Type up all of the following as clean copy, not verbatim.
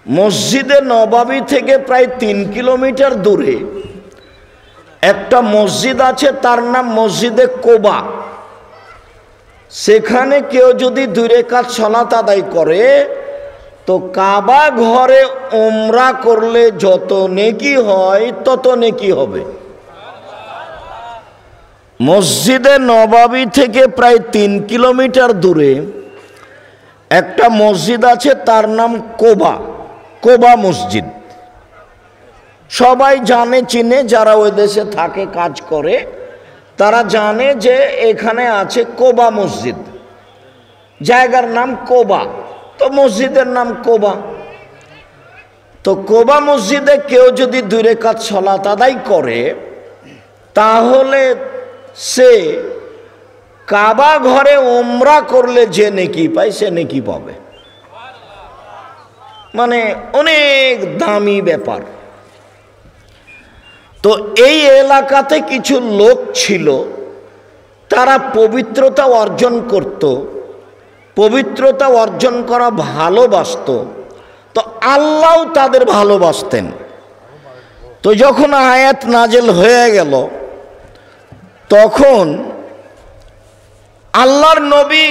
মসজিদে নববী থেকে প্রায় 3 কিলোমিটার দূরে একটা মসজিদ আছে, তার নাম মসজিদে কোবা। সেখানে কেউ যদি 2 রাকাত সালাত আদায় করে তো কাবা ঘরে উমরা করলে যত নেকি হয় তত নেকি হবে। মসজিদে নববী থেকে প্রায় 3 কিলোমিটার দূরে একটা মসজিদ আছে, তার নাম কোবা, কোবা মসজিদ। সবাই জানে চিনে, যারা ওই দেশে থাকে কাজ করে তারা জানে যে এখানে আছে কোবা মসজিদ, জায়গার নাম কোবা, তো মসজিদের নাম কোবা। তো কোবা মসজিদে কেউ যদি 2 রাকাত সালাত আদায় করে তাহলে সে কাবা ঘরে উমরা করলে যে নেকি পায় সে নেকি পাবে। মানে অনেক দামি ব্যাপার। তো এই এলাকাতে কিছু লোক ছিল, তারা পবিত্রতা অর্জন করত, পবিত্রতা অর্জন করা ভালোবাসত, তো আল্লাহও তাদের ভালোবাসতেন। তো যখন আয়াত নাজেল হয়ে গেল তখন আল্লাহর নবী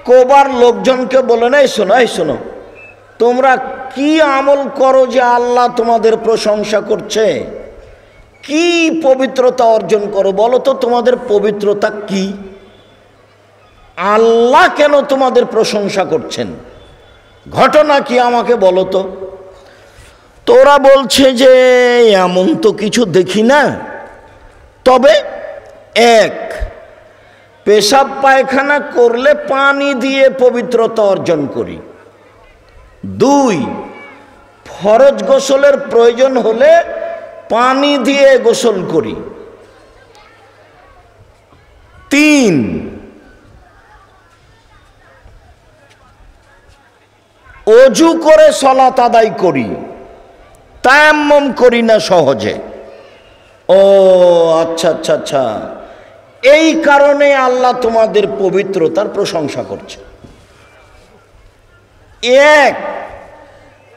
কোবার লোকজনকে বলেন, এই শোনো, এই শোনো, তোমরা কি আমল করো যে আল্লাহ তোমাদের প্রশংসা করছে? কি পবিত্রতা অর্জন করো বলো তো, তোমাদের পবিত্রতা কি? আল্লাহ কেন তোমাদের প্রশংসা করছেন? ঘটনা কি আমাকে বলো তো। তোরা বলছে যে এমন তো কিছু দেখি না, তবে 1 পেশাব পায়খানা করলে পানি দিয়ে পবিত্রতা অর্জন করি, 2 ফরজ গোসলের প্রয়োজন হলে পানি দিয়ে গোসল করি, 3 অজু করে সালাত আদায় করি, তায়াম্মুম করি না সহজে। ও আচ্ছা আচ্ছা আচ্ছা, এই কারণে আল্লাহ তোমাদের পবিত্রতার প্রশংসা করছে। 1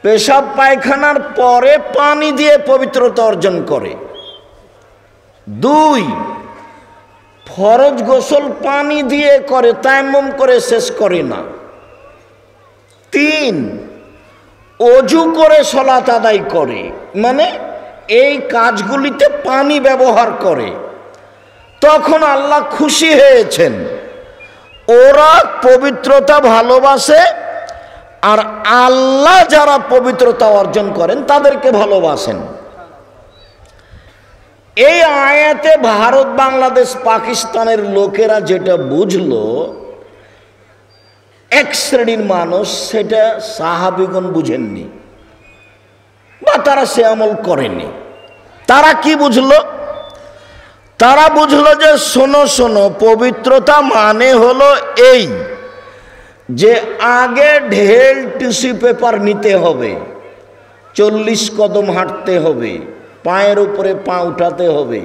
পেশাব পায়খানার পরে পানি দিয়ে পবিত্রতা অর্জন করে, 2 ফরজ গোসল পানি দিয়ে করে, তায়াম্মুম করে শেষ করে না, 3 অজু করে সালাত আদায় করে, মানে এই কাজগুলিতে পানি ব্যবহার করে। তখন আল্লাহ খুশি হয়েছেন, ওরা পবিত্রতা ভালোবাসে আর আল্লাহ যারা পবিত্রতা অর্জন করেন তাদেরকে ভালোবাসেন। এই আয়াতে ভারত, বাংলাদেশ, পাকিস্তানের লোকেরা যেটা বুঝলো, 1 শ্রেণীর মানুষ, সেটা সাহাবীগণ বুঝেননি বা তারা সে আমল করেনি। তারা কি বুঝলো? তারা বুঝলো যে শোনো শোনো, পবিত্রতা মানে হলো এই যে আগে ঢেল টিস্যু পেপার নিতে হবে, 40 কদম হাঁটতে হবে, পায়ের উপরে পা উঠাতে হবে,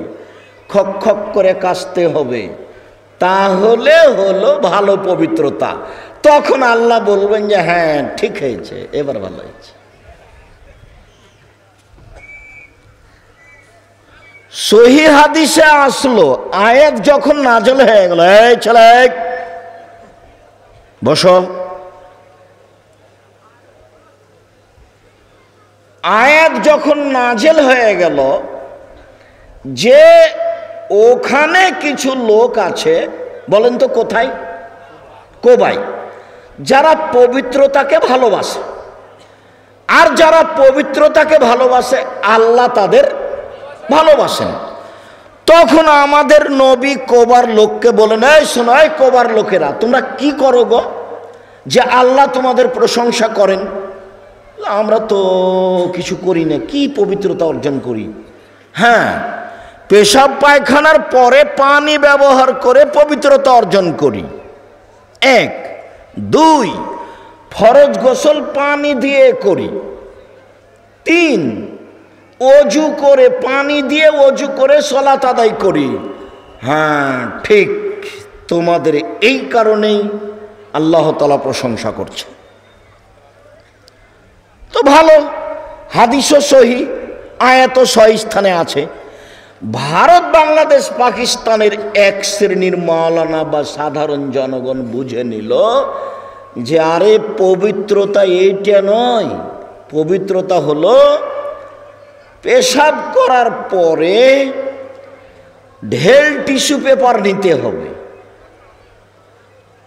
খক খক করে কাশতে হবে, তাহলে হলো ভালো পবিত্রতা। তখন আল্লাহ বলবেন যে হ্যাঁ ঠিক হয়েছে, এবার ভালো হয়েছে। সহিহ হাদিসে আসলো, আয়াত যখন নাযিল হয়ে গেল, এই ছেলে বসো, আয়াত যখন নাযিল হয়ে গেল যে ওখানে কিছু লোক আছে, বলেন তো কোথায়? কোবায়, যারা পবিত্রতাকে ভালোবাসে। আর যারা পবিত্রতাকে ভালোবাসে আল্লাহ তাদের ভালোবাসেন। তখন আমাদের নবী কোবার লোককে বলেন, এই শোনো, এই কোবার লোকেরা, তোমরা কি করো গো যে আল্লাহ তোমাদের প্রশংসা করেন? আমরা তো কিছু করি না, কি পবিত্রতা অর্জন করি? হ্যাঁ, পেশাব পায়খানার পরে পানি ব্যবহার করে পবিত্রতা অর্জন করি, 1। 2 ফরজ গোসল পানি দিয়ে করি, 3 অজু করে পানি দিয়ে অজু করে সালাত আদায় করি। হ্যাঁ ঠিক, তোমাদের এই কারণেই আল্লাহ তাআলা প্রশংসা করছে। তো ভালো, হাদিসও সহি, আয়াতও সহি স্থানে আছে। ভারত, বাংলাদেশ, পাকিস্তানের এক শ্রেণীর মাওলানা বা সাধারণ জনগণ বুঝে নিল যে আরে পবিত্রতা এইটা নয়, পবিত্রতা হলো পেশাব করার পরে ঢেল টিস্যু পেপার নিতে হবে,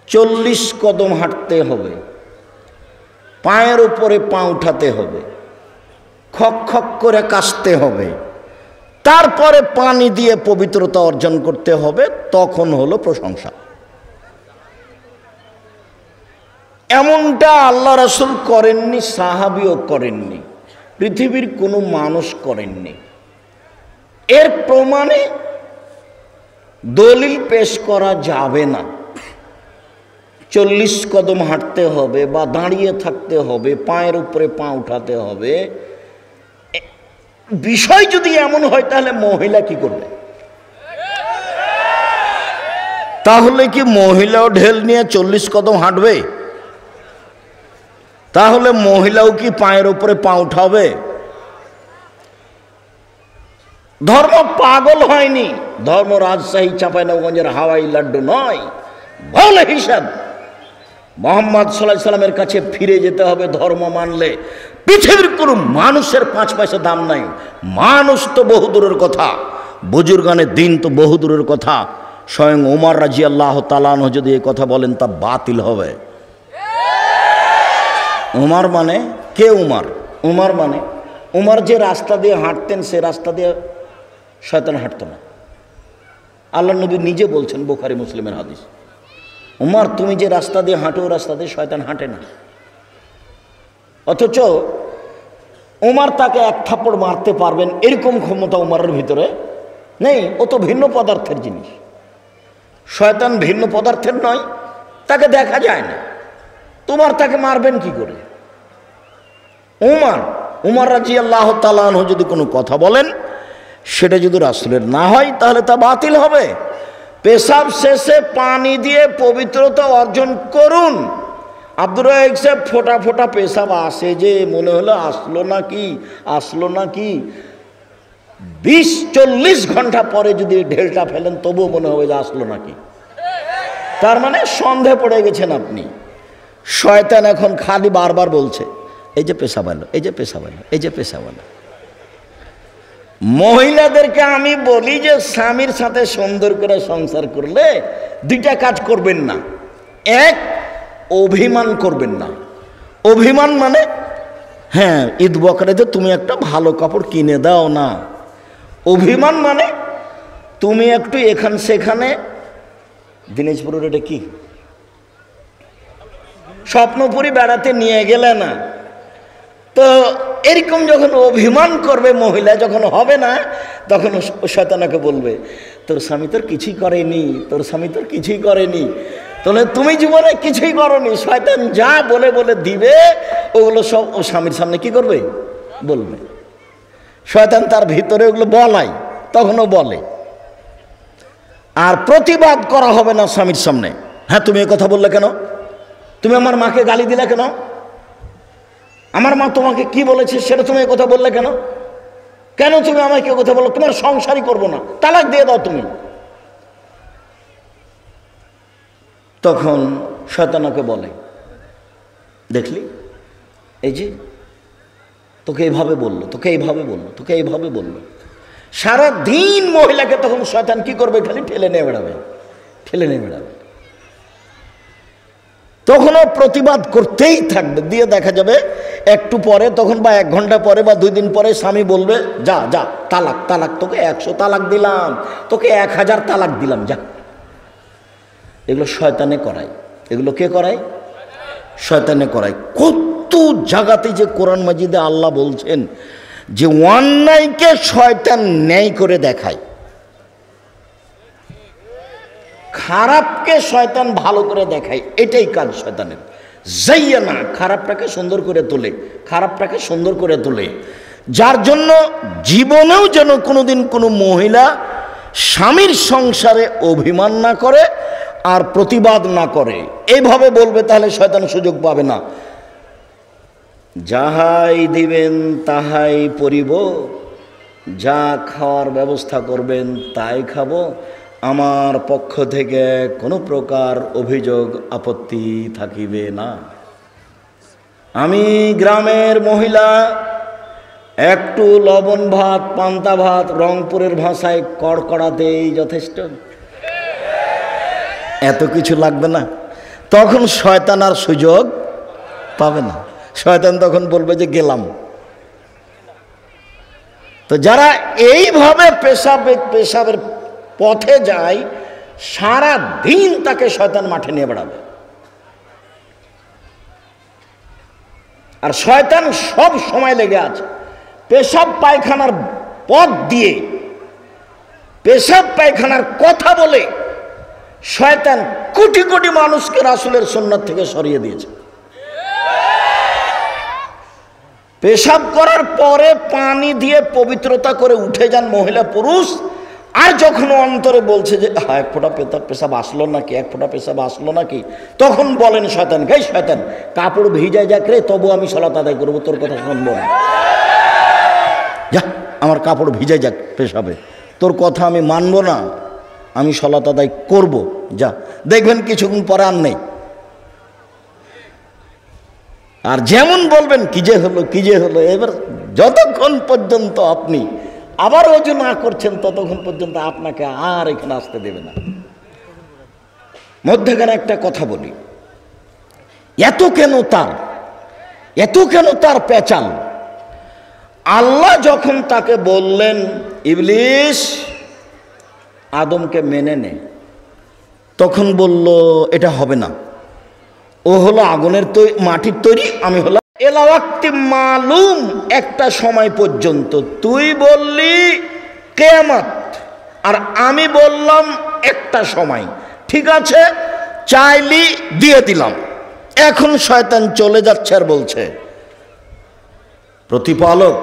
40 কদম হাঁটতে হবে, পায়ের উপরে পা উঠাতে হবে, খক খক করে কাশতে হবে, তারপরে পানি দিয়ে পবিত্রতা অর্জন করতে হবে, তখন হলো প্রশংসা। এমনটা আল্লাহ রাসূল করেননি, সাহাবীও করেননি, পৃথিবীর কোনো মানুষ করেননি। এর প্রমাণে দলিল পেশ করা যাবে না। 40 কদম হাঁটতে হবে বা দাঁড়িয়ে থাকতে হবে, পায়ের উপরে পা উঠাতে হবে। বিষয় যদি এমন হয় তাহলে মহিলা কি করবে? তাহলে কি মহিলাও ঢেল নিয়ে 40 কদম হাঁটবে? তাহলে মহিলাও কি পায়ের উপরে পা উঠাবে? ধর্ম পাগল হয়নি, ধর্ম রাজশাহী চাঁপাইনবাবগঞ্জের হাওয়াই লাড্ডু নয়। ভালো হিসাব, মুহাম্মদ সাল্লাল্লাহু আলাইহি সাল্লামের কাছে ফিরে যেতে হবে ধর্ম মানলে। পৃথিবীর কোনো মানুষের 5 পয়সা দাম নাই। মানুষ তো বহুদূরের কথা, বুজুর্গানের দিন তো বহুদূরের কথা। স্বয়ং ওমর রাদিয়াল্লাহু তাআলা আনহু যদি এই কথা বলেন তা বাতিল হবে। ওমর মানে কে? উমর, উমর মানে উমর যে রাস্তা দিয়ে হাঁটতেন সে রাস্তা দিয়ে শয়তান হাঁটতো না। আল্লাহ নবী নিজে বলছেন, বুখারী মুসলিমের হাদিস, উমর তুমি যে রাস্তা দিয়ে হাঁটো ও রাস্তা দিয়ে শয়তান হাঁটে না। অথচ উমর তাকে এক থাপ্পড় মারতে পারবেন এরকম ক্ষমতা উমরের ভিতরে নেই। ও তো ভিন্ন পদার্থের জিনিস, শয়তান ভিন্ন পদার্থের নয়, তাকে দেখা যায় না। তোমার তাকে মারবেন কি করে? উমর রাদিয়াল্লাহু তাআলা আনহু যদি কোনো কথা বলেন সেটা যদি রাসূলের না হয় তাহলে তা বাতিল হবে। পেশাব শেষে পানি দিয়ে পবিত্রতা অর্জন করুন। আব্দুর রাজ্জাক সাহেব ফোঁটা ফোঁটা পেশাব আসে যে মনে হলো আসলো না কি 20-40 ঘন্টা পরে যদি ঢেলটা ফেলেন তবুও মনে হবে যে আসলো নাকি। তার মানে সন্দেহ পড়ে গেছেন আপনি। শয়তান এখন খালি বারবার বলছে এই যে পেশাব এলো, এই যে পেশাব এলো, এই যে পেশাব এলো। মহিলাদেরকে আমি বলি যে স্বামীর সাথে সুন্দর করে সংসার করলে 2টা কাজ করবেন না। এক, অভিমান করবেন না। অভিমান মানে হ্যাঁ ঈদ বকরিতে তুমি একটা ভালো কাপড় কিনে দাও না। অভিমান মানে তুমি একটু এখান সেখানে, দিনাজপুরের এটা কি স্বপ্নপুরী বেড়াতে নিয়ে গেলে না। তো এরকম যখন অভিমান করবে মহিলা, যখন হবে না তখন শয়তানকে বলবে তোর স্বামী তোর কিছুই করেনি, তোর স্বামী তোর কিছুই করেনি। তাহলে তুমি জীবনে কিছুই করনি। শয়তান যা বলে বলে দিবে ওগুলো সব ও স্বামীর সামনে কি করবে? বলবে। শয়তান তার ভিতরে ওগুলো বলাই, তখনও বলে। আর প্রতিবাদ করা হবে না স্বামীর সামনে। হ্যাঁ তুমি এ কথা বললে কেন? তুমি আমার মাকে গালি দিলে কেন? আমার মা তোমাকে কি বলেছে সেটা তুমি এ কথা বললে কেন? কেন তুমি আমাকে কথা বলো? তোমার সংসারই করবো না, তালাক দিয়ে দাও তুমি। তখন শয়তানকে বলে দেখলি এই যে তোকে এইভাবে বললো, তোকে এইভাবে বললো, তোকে এইভাবে বললো। সারা দিন মহিলাকে তখন শয়তান কি করবে? খালি ঠেলে নিয়ে বেড়াবে, ঠেলে নিয়ে বেড়াবে। তখনও প্রতিবাদ করতেই থাকবে। দিয়ে দেখা যাবে একটু পরে, তখন বা 1 ঘন্টা পরে বা 2 দিন পরে স্বামী বলবে যা যা তালাক, তালাক, তোকে 100 তালাক দিলাম, তোকে 1000 তালাক দিলাম, যা। এগুলো শয়তানে করায়। এগুলো কে করায়? শয়তানে করায়। কত জায়গাতে যে কোরআন মাজিদে আল্লাহ বলছেন যে অন্যায়কে শয়তান ন্যায় করে দেখায়, খারাপকে শয়তান ভালো করে দেখায়। এটাই কাজ শয়তানের। যাইয়ানা, খারাপটাকে সুন্দর করে তোলে, খারাপটাকে সুন্দর করে তোলে। যার জন্য জীবনেও যেন কোনোদিন কোনো মহিলা স্বামীর সংসারে অভিমান না করে আর প্রতিবাদ না করে। এইভাবে বলবে তাহলে শয়তান সুযোগ পাবে না। যাহাই দিবেন তাহাই পরিব, যা খাওয়ার ব্যবস্থা করবেন তাই খাবো, আমার পক্ষ থেকে কোনো প্রকার অভিযোগ আপত্তি থাকিবে না। আমি গ্রামের মহিলা, একটু লবণ ভাত, পান্তা ভাত, রংপুরের ভাষায় কড়কড়াতেই যথেষ্ট, এত কিছু লাগবে না। তখন শয়তান আর সুযোগ পাবে না, শয়তান তখন বলবে যে গেলাম। তো যারা এইভাবে পেশাবের পথে যায়, সারা দিন তাকে শয়তান মাঠে নিয়ে বেড়াবে। আর শয়তান সব সময় লেগে আছে পেশাব পায়খানার পথ দিয়ে, পেশাব পায়খানার কথা বলে শয়তান কোটি কোটি মানুষকে রাসূলের সুন্নাত থেকে সরিয়ে দিয়েছে। পেশাব করার পরে পানি দিয়ে পবিত্রতা করে উঠে যান মহিলা পুরুষ, আর যখন অন্তরে বলছে যে এক ফোঁটা পেশাব আসলো নাকি, এক ফোঁটা পেশাব আসলো নাকি, তখন বলেন শয়তান, গে শয়তান, কাপড় ভিজায় যাক রে, তবু আমি সালাত আদায় করবো, তোর কথা শুনবো না। যা, আমার কাপড় ভিজায় যাক পেশাবে, তোর কথা আমি মানবো না, আমি সালাত আদায় করবো। যা, দেখবেন কিছুক্ষণ পরে আর নেই। আর যেমন বলবেন কি যে হলো, কি যে হলো, এবার যতক্ষণ পর্যন্ত আপনি আবার ওযু না করছেন ততক্ষণ পর্যন্ত আপনাকে আর এখানে আসতে দেবে না। মধ্যখানে একটা কথা বলি, এত কেন তার পেঁচাল? আল্লাহ যখন তাকে বললেন ইবলিস আদমকে মেনে নে, তখন বলল এটা হবে না, ও হলো আগুনের মাটির তৈরি, আমি হলাম এলা ওয়াক্তি মালুম, একটা সময় পর্যন্ত। তুই বললি কিয়ামত, আর আমি বললাম একটা সময়, ঠিক আছে, চাইলি দিয়ে দিলাম। এখন শয়তান চলে যাচ্ছে আর বলছে প্রতিপালক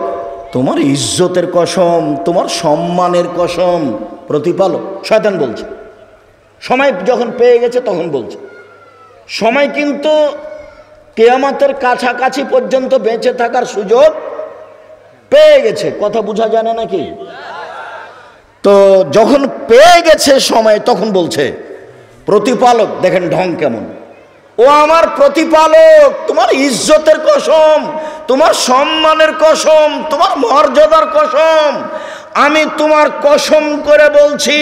তোমার ইজ্জতের কসম, তোমার সম্মানের কসম, প্রতিপালক। শয়তান বলছে, সময় যখন পেয়ে গেছে তখন বলছে, সময় কিন্তু কিয়ামতের কাছাকাছি পর্যন্ত বেঁচে থাকার সুযোগ পেয়ে গেছে। কথা বোঝা জানে নাকি? তো যখন পেয়ে গেছে সময়, তখন বলছে প্রতিপালক, দেখেন ঢং কেমন, ও আমার প্রতিপালক, তোমার ইজ্জতের কসম, তোমার সম্মানের কসম, তোমার মর্যাদার কসম, আমি তোমার কসম করে বলছি,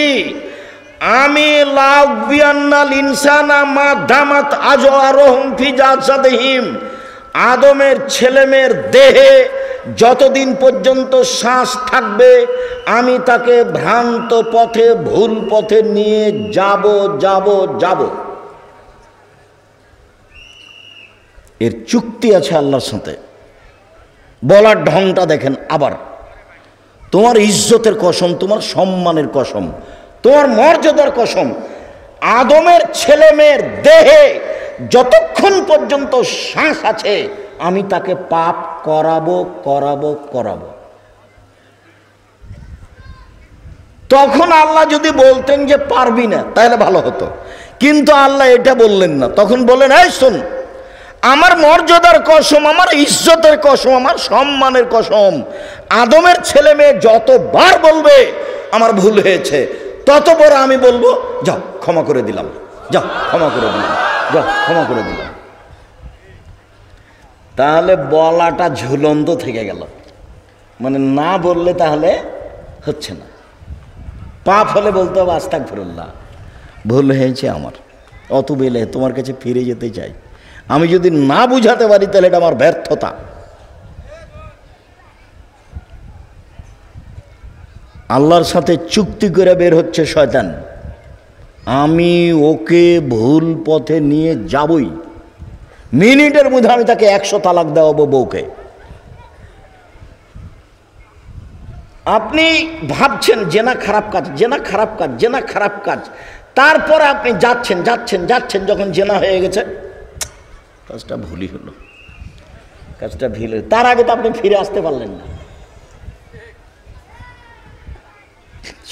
আমি লাউবিয়ান্নাল ইনসানা মা দামাত আজওয়ারুহুম ফি জাসাদিহিম, আদমের ছেলেমেয়ের দেহে যতদিন পর্যন্ত শ্বাস থাকবে আমি তাকে ভ্রান্ত পথে, ভুল পথে নিয়ে যাব। এর চুক্তি আছে আল্লাহর সাথে। বলার ঢংটা দেখেন, আবার তোমার ইজ্জতের কসম, তোমার সম্মানের কসম, তোমার মর্যাদার কসম, আদমের ছেলে মেয়ের দেহে যতক্ষণ পর্যন্ত শ্বাস আছে আমি তাকে পাপ করাবো। তখন আল্লাহ যদি বলতেন যে পারবি না, তাহলে ভালো হতো, কিন্তু আল্লাহ এটা বললেন না। তখন বললেন, এই শোন, আমার মর্যাদার কসম, আমার ইজ্জতের কসম, আমার সম্মানের কসম, আদমের ছেলে মেয়ে যতবার বলবে আমার ভুল হয়েছে, ততবার আমি বলবো যাও ক্ষমা করে দিলাম, যাও ক্ষমা করে দিলাম, যাও ক্ষমা করে দিলাম। তাহলে বলাটা ঝুলন্ত থেকে গেল, মানে না বললে তাহলে হচ্ছে না। পাপ হলে বলতে হবে আস্তাগফিরুল্লাহ, ভুল হয়েছে আমার, অত বেলে তোমার কাছে ফিরে যেতে চাই। আমি যদি না বুঝাতে পারি তাহলে এটা আমার ব্যর্থতা। আল্লাহর সাথে চুক্তি করে বের হচ্ছে শয়তান, আমি ওকে ভুল পথে নিয়ে যাবই, মিনিটের মধ্যে আমি তাকে 100 তালাক দেওয়াবো বউকে। আপনি ভাবছেন জেনা খারাপ কাজ, জেনা খারাপ কাজ, জেনা খারাপ কাজ, তারপরে আপনি যাচ্ছেন, যখন জেনা হয়ে গেছে, কাজটা ভুলই হলো, কাজটা ভুল, তার আগে তো আপনি ফিরে আসতে পারলেন না।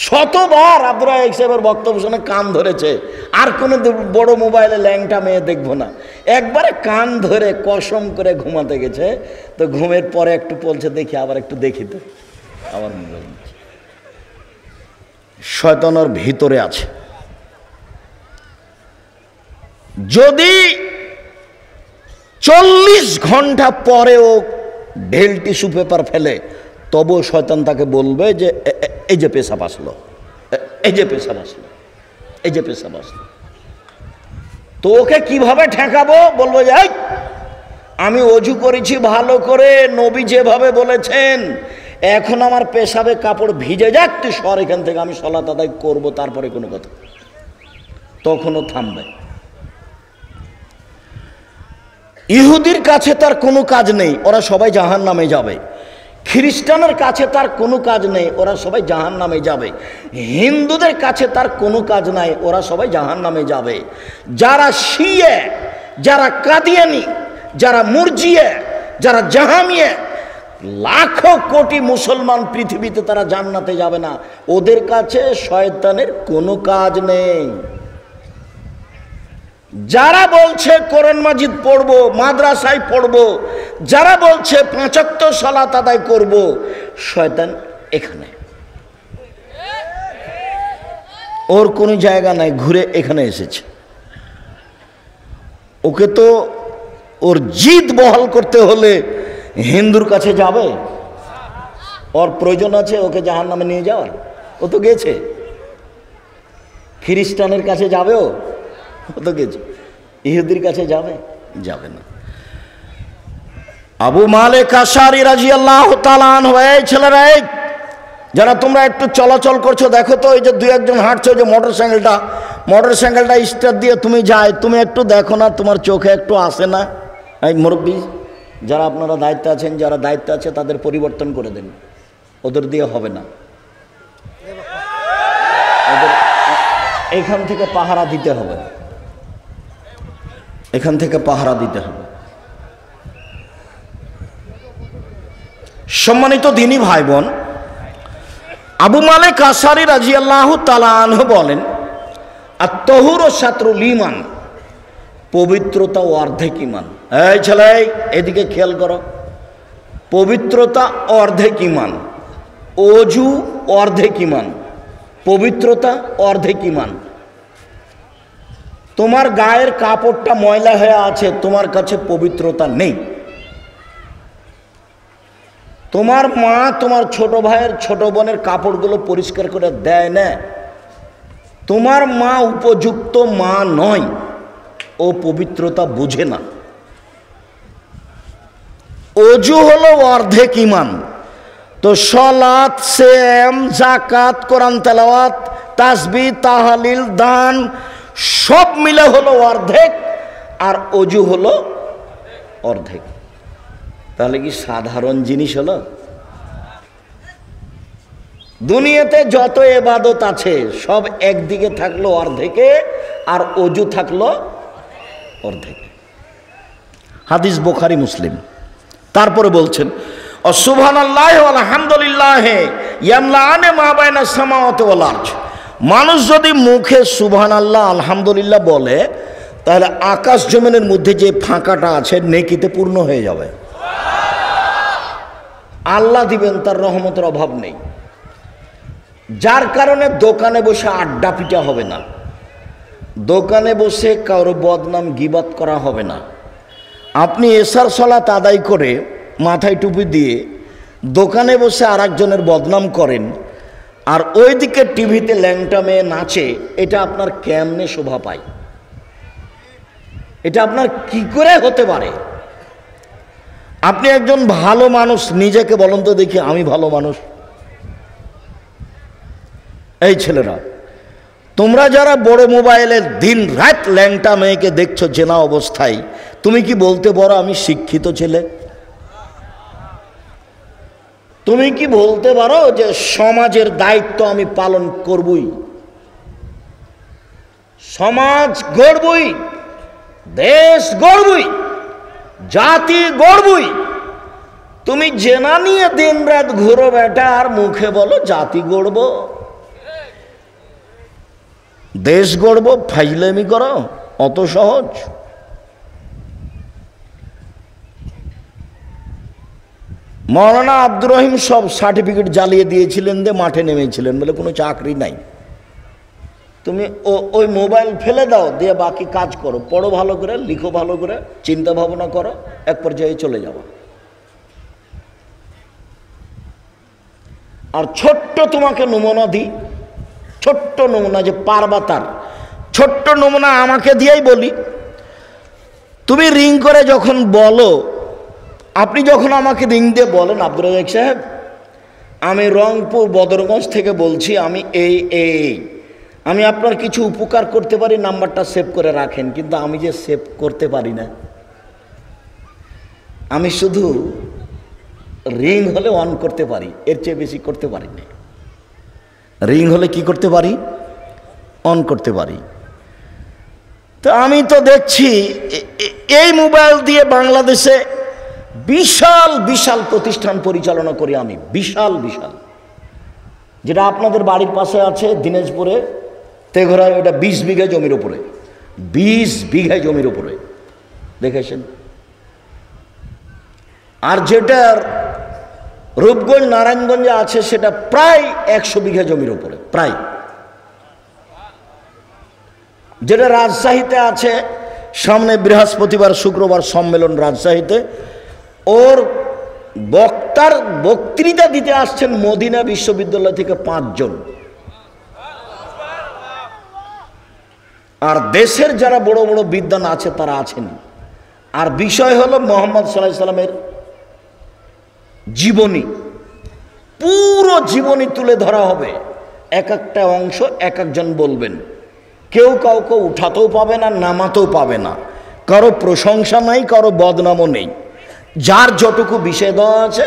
শতবার আব্দুর রাজ্জাক সাহেবের বক্তব্য শুনে কান ধরেছে, আর কোনো বড় মোবাইলে ল্যাংটা মেয়ে দেখবো না। একবারে কান ধরে কসম করে ঘুমাতে গেছে। তো ঘুমের পরে একটু বলছে দেখি, আবার একটু দেখি, তো আবার মোবাইল। শয়তানের ভিতরে আছে। যদি 40 ঘন্টা পরেও ঢেল টিস্যু পেপার ফেলে, তবুও শয়তান তাকে বলবে যে এই যে পেশাব আসলো, এই যে পেশাব আসলো, এই যে পেশাব আসলো। তো ওকে কিভাবে ঠেকাবো? বলবো যে আমি অজু করেছি ভালো করে, নবী যেভাবে বলেছেন, এখন আমার পেশাবে কাপড় ভিজে যাক, তুই সর এখান থেকে, আমি সালাত আদায় করবো, তারপরে কোনো কথা। তখনও থামবে। ইহুদির কাছে তার কোনো কাজ নেই, ওরা সবাই জাহান্নামে যাবে। খ্রিস্টানের কাছে তার কোনো কাজ নেই, ওরা সবাই জাহান্নামে যাবে। হিন্দুদের কাছে তার কোনো কাজ নাই, ওরা সবাই জাহান্নামে যাবে। যারা শিয়ে, যারা কাদিয়ানি, যারা মুরজিয়ে, যারা জাহামিয়ে, লাখো কোটি মুসলমান পৃথিবীতে, তারা জান্নাতে যাবে না। ওদের কাছে শয়তানের কোনো কাজ নেই। যারা বলছে কোরআন মাজিদ পড়বো, মাদ্রাসায় পড়বো, যারা বলছে 5 ওয়াক্ত সালাত আদায় করব, শয়তান এখানে, ওর কোনো জায়গা নাই, ঘুরে এখানে এসেছে। ওকে তো ওর জিদ বহাল করতে হলে হিন্দুর কাছে যাবে? ওর প্রয়োজন আছে ওকে জাহান্নামে নিয়ে যাওয়ার? ও তো গেছে। খ্রিস্টানের কাছে যাবেও? ও তো গেছে। ইহুদির কাছে যাবে? যাবে না। আবু মালিক আশআরী রাদিয়াল্লাহু তাআলা আনহু, এই ছেলেরা, এই যারা তোমরা একটু চলাচল করছো, দেখো তো এই যে 2-1 হাঁটছো, যে মোটরসাইকেলটা স্টার্ট দিয়ে তুমি যাই, তুমি একটু দেখো না, তোমার চোখে একটু আসে না? এই মুরব্বী যারা আপনারা দায়িত্ব আছেন, যারা দায়িত্ব আছে, তাদের পরিবর্তন করে দেন, ওদের দিয়ে হবে না। ওদের এখান থেকে পাহারা দিতে হবে, এখান থেকে পাহারা দিতে হবে। সম্মানিত দ্বীনী ভাই বোন, আবু মালিক আশআরী রাদিয়াল্লাহু তাআলা আনহু বলেন, আত-তাহুরু শাতরুল ঈমান, পবিত্রতা অর্ধেক ঈমান। এই ছেলে, এদিকে খেয়াল করো, পবিত্রতা অর্ধেক ঈমান, ওযু অর্ধেক ঈমান, পবিত্রতা অর্ধেক ঈমান। তোমার গায়ের কাপড়টা ময়লা হয়ে আছে, তোমার কাছে পবিত্রতা নেই। তোমার মা তোমার ছোট ভাইয়ের, ছোট বোনের কাপড়গুলো পরিষ্কার করে দেয় না, তোমার মা উপযুক্ত মা নয়, ও পবিত্রতা বুঝে না। ওযু হলো অর্ধেক ঈমান। তো সালাত, সিয়াম, যাকাত, কোরআন তেলাওয়াত, তাসবিহ, তাহলিল, দান সব মিলে হলো অর্ধেক, আর ওযু হলো অর্ধেক। তাহলে কি সাধারণ জিনিস হলো? দুনিয়াতে যত ইবাদত আছে সব একদিকে থাকলো অর্ধেকে, আর ওযু থাকলো অর্ধেকে। হাদিস বুখারী মুসলিম। তারপরে বলছেন, সুবহানাল্লাহি ওয়া আলহামদুলিল্লাহি ইয়ামলাআনে মা বাইনাস সামাওয়াতি ওয়াল আরজ। মানুষ যদি মুখে সুবহানাল্লাহ, আলহামদুলিল্লাহ বলে, তাহলে আকাশ জমিনের মধ্যে যে ফাঁকাটা আছে নেকিতে পূর্ণ হয়ে যাবে। আল্লাহ দিবেন, তার রহমতের অভাব নেই। যার কারণে দোকানে বসে আড্ডা পিটা হবে না, দোকানে বসে কারো বদনাম গীবাত করা হবে না। আপনি এশার সালাত আদায় করে মাথায় টুপি দিয়ে দোকানে বসে আর একজনের বদনাম করেন, আর ওইদিকে টিভিতে ল্যাংটা মেয়ে নাচে, এটা আপনার কেমনে শোভা পায়? এটা আপনার কি করে হতে পারে? আপনি একজন ভালো মানুষ, নিজেকে বলুন তো দেখি, আমি ভালো মানুষ? এই ছেলেরা, তোমরা যারা বড় মোবাইলে দিন রাত ল্যাংটা মেয়েকে দেখছো জেনা অবস্থায়, তুমি কি বলতে পারো আমি শিক্ষিত ছেলে? তুমি কি বলতে পারো যে সমাজের দায়িত্ব আমি পালন করবই, সমাজ গড়বই, দেশ গড়বই, জাতি গড়বই? তুমি জেনা নিয়ে দিন রাত ঘুরো বেটা, আর মুখে বলো জাতি গড়ব। দেশ গড়ব, ফাইজলামি করো, অত সহজ? মৌলানা আব্দুর রহিম সব সার্টিফিকেট জ্বালিয়ে দিয়েছিলেন, দিয়ে মাঠে নেমেছিলেন, বলে কোনো চাকরি নাই, তুমি ওই মোবাইল ফেলে দাও, দিয়ে বাকি কাজ করো, পড়ো ভালো করে, লিখো ভালো করে, চিন্তা ভাবনা করো, এক পর্যায়ে চলে যাও। আর ছোট্ট তোমাকে নমুনা দিই, ছোট্ট নমুনা, যে পারবা তার ছোট্ট নমুনা আমাকে দিয়েই বলি। তুমি রিং করে যখন বলো, আপনি যখন আমাকে রিং দিয়ে বলেন, আব্দুর রাজ্জাক সাহেব আমি রংপুর বদরগঞ্জ থেকে বলছি, আমি আমি আপনার কিছু উপকার করতে পারি, নাম্বারটা সেভ করে রাখেন। কিন্তু আমি যে সেভ করতে পারি না, আমি শুধু রিং হলে অন করতে পারি, এর চেয়ে বেশি করতে পারি না। রিং হলে কি করতে পারি? অন করতে পারি। তো আমি তো দেখছি এই মোবাইল দিয়ে বাংলাদেশে বিশাল বিশাল প্রতিষ্ঠান পরিচালনা করি আমি, বিশাল বিশাল। যেটা আপনাদের বাড়ির পাশে আছে দিনাজপুরে তেঘরায়, ওটা 20 বিঘা জমির উপরে, 20 বিঘা জমির উপরে দেখেছেন। আর যেটার রূপগঞ্জ নারায়ণগঞ্জে আছে সেটা প্রায় 100 বিঘা জমির উপরে, প্রায়। যেটা রাজশাহীতে আছে, সামনে বৃহস্পতিবার শুক্রবার সম্মেলন রাজশাহীতে, ওর বক্তার বক্তৃতা দিতে আসছেন মদিনা বিশ্ববিদ্যালয় থেকে 5 জন। আর দেশের যারা বড় বড় বিদ্বান আছে তারা আছেন। আর বিষয় হলো মুহাম্মদ সাল্লাল্লাহু আলাইহি সাল্লামের জীবনী, পুরো জীবনী তুলে ধরা হবে। এক একটা অংশ এক একজন বলবেন, কেউ কাউকে উঠাতেও পাবে না, নামাতেও পাবে না, কারো প্রশংসা নাই, কারো বদনামও নেই। যার যতটুকু বিষয় দেওয়া আছে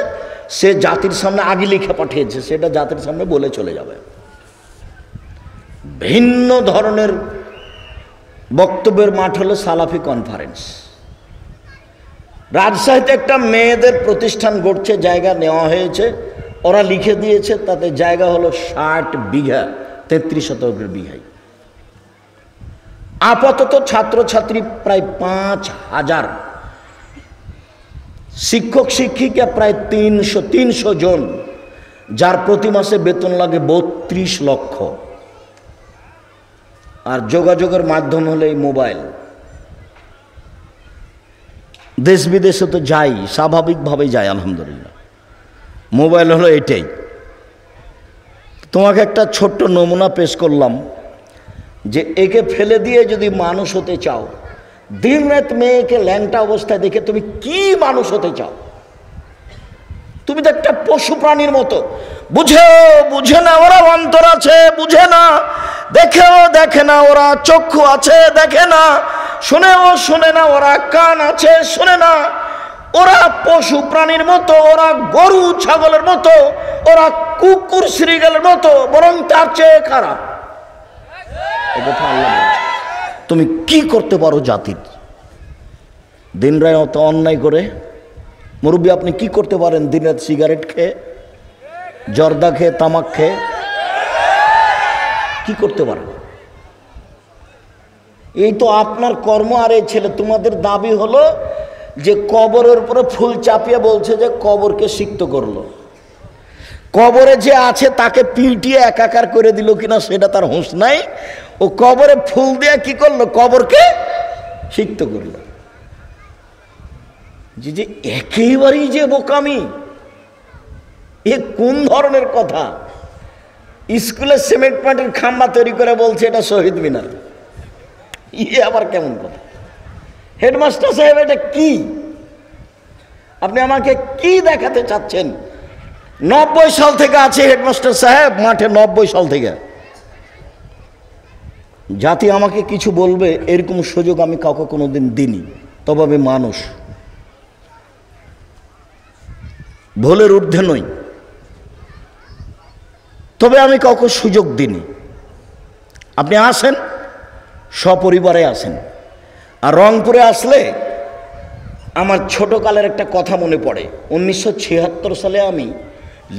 সে জাতির সামনে আগে লিখে পাঠিয়েছে, সেটা জাতির সামনে বলে চলে যাবে। ভিন্ন ধরনের বক্তব্যের মাঠ হলো সালাফি কনফারেন্স। রাজশাহীতে একটা মেয়েদের প্রতিষ্ঠান গড়ছে, জায়গা নেওয়া হয়েছে, ওরা লিখে দিয়েছে, তাতে জায়গা হলো 60 বিঘা, 33 শতকের বিঘায়। আপাতত ছাত্রছাত্রী প্রায় 5000, শিক্ষক শিক্ষিকা প্রায় 300 জন, যার প্রতি মাসে বেতন লাগে 32 লক্ষ। আর যোগাযোগের মাধ্যম হলো এই মোবাইল। দেশ বিদেশে তো যাই, স্বাভাবিকভাবেই যাই, আলহামদুলিল্লাহ। মোবাইল হলো এটাই। তোমাকে একটা ছোট্ট নমুনা পেশ করলাম, যে একে ফেলে দিয়ে যদি মানুষ হতে চাও, দিন রাত মেয়েকে ল্যাংটা অবস্থায় দেখে তুমি কি মানুষ হতে চাও? তুমি তো একটা পশু প্রাণীর মতো। বুঝে না ওরা অন্তর আছে, বুঝে না, দেখে না ওরা চক্ষু আছে, দেখে না, শোনে না ওরা কান আছে, শোনে না। ওরা পশু প্রাণীর মতো, ওরা গরু ছাগলের মতো, ওরা কুকুর শ্রীগালের মতো, বরং তার চেয়ে খারাপ। কথা আল্লাহ বলছে। তুমি কি করতে পারো জাতির? দিন রাত অন্যায় করে। মুরব্বী, আপনি কি করতে পারেন? দিন রাত সিগারেট খেয়ে, জর্দা খেয়ে, তামাক খেয়ে কি করতে পারেন? এই তো আপনার কর্ম। আর এই ছেলে, তোমাদের দাবি হলো যে কবরের উপরে ফুল চাপিয়ে বলছে যে কবরকে সিক্ত করলো। কবরে যে আছে তাকে পিটিয়ে একাকার করে দিল কিনা সেটা তার হুঁশ নাই। ও কবরে ফুল দিয়ে কি করলো? কবরকে সিক্ত করলো। যে একেবারেই যে বোকামি! এ কোন ধরনের কথা? স্কুলে সিমেন্ট মাটির খাম্বা তৈরি করে বলছে এটা শহীদ মিনার। ইয়ে আবার কেমন কথা? হেডমাস্টার সাহেব, এটা কি? আপনি আমাকে কি দেখাতে চাচ্ছেন? 90 সাল থেকে আছে হেডমাস্টার সাহেব মাঠে, 90 সাল থেকে। জাতি আমাকে কিছু বলবে এরকম সুযোগ আমি কাউকে কোনোদিন দিইনি। তবে আমি মানুষ, ভুলের ঊর্ধ্বে নই, তবে আমি কাউকে সুযোগ দিইনি। আপনি আসেন, সপরিবারে আসেন। আর রংপুরে আসলে আমার ছোটকালের একটা কথা মনে পড়ে। 1976 সালে আমি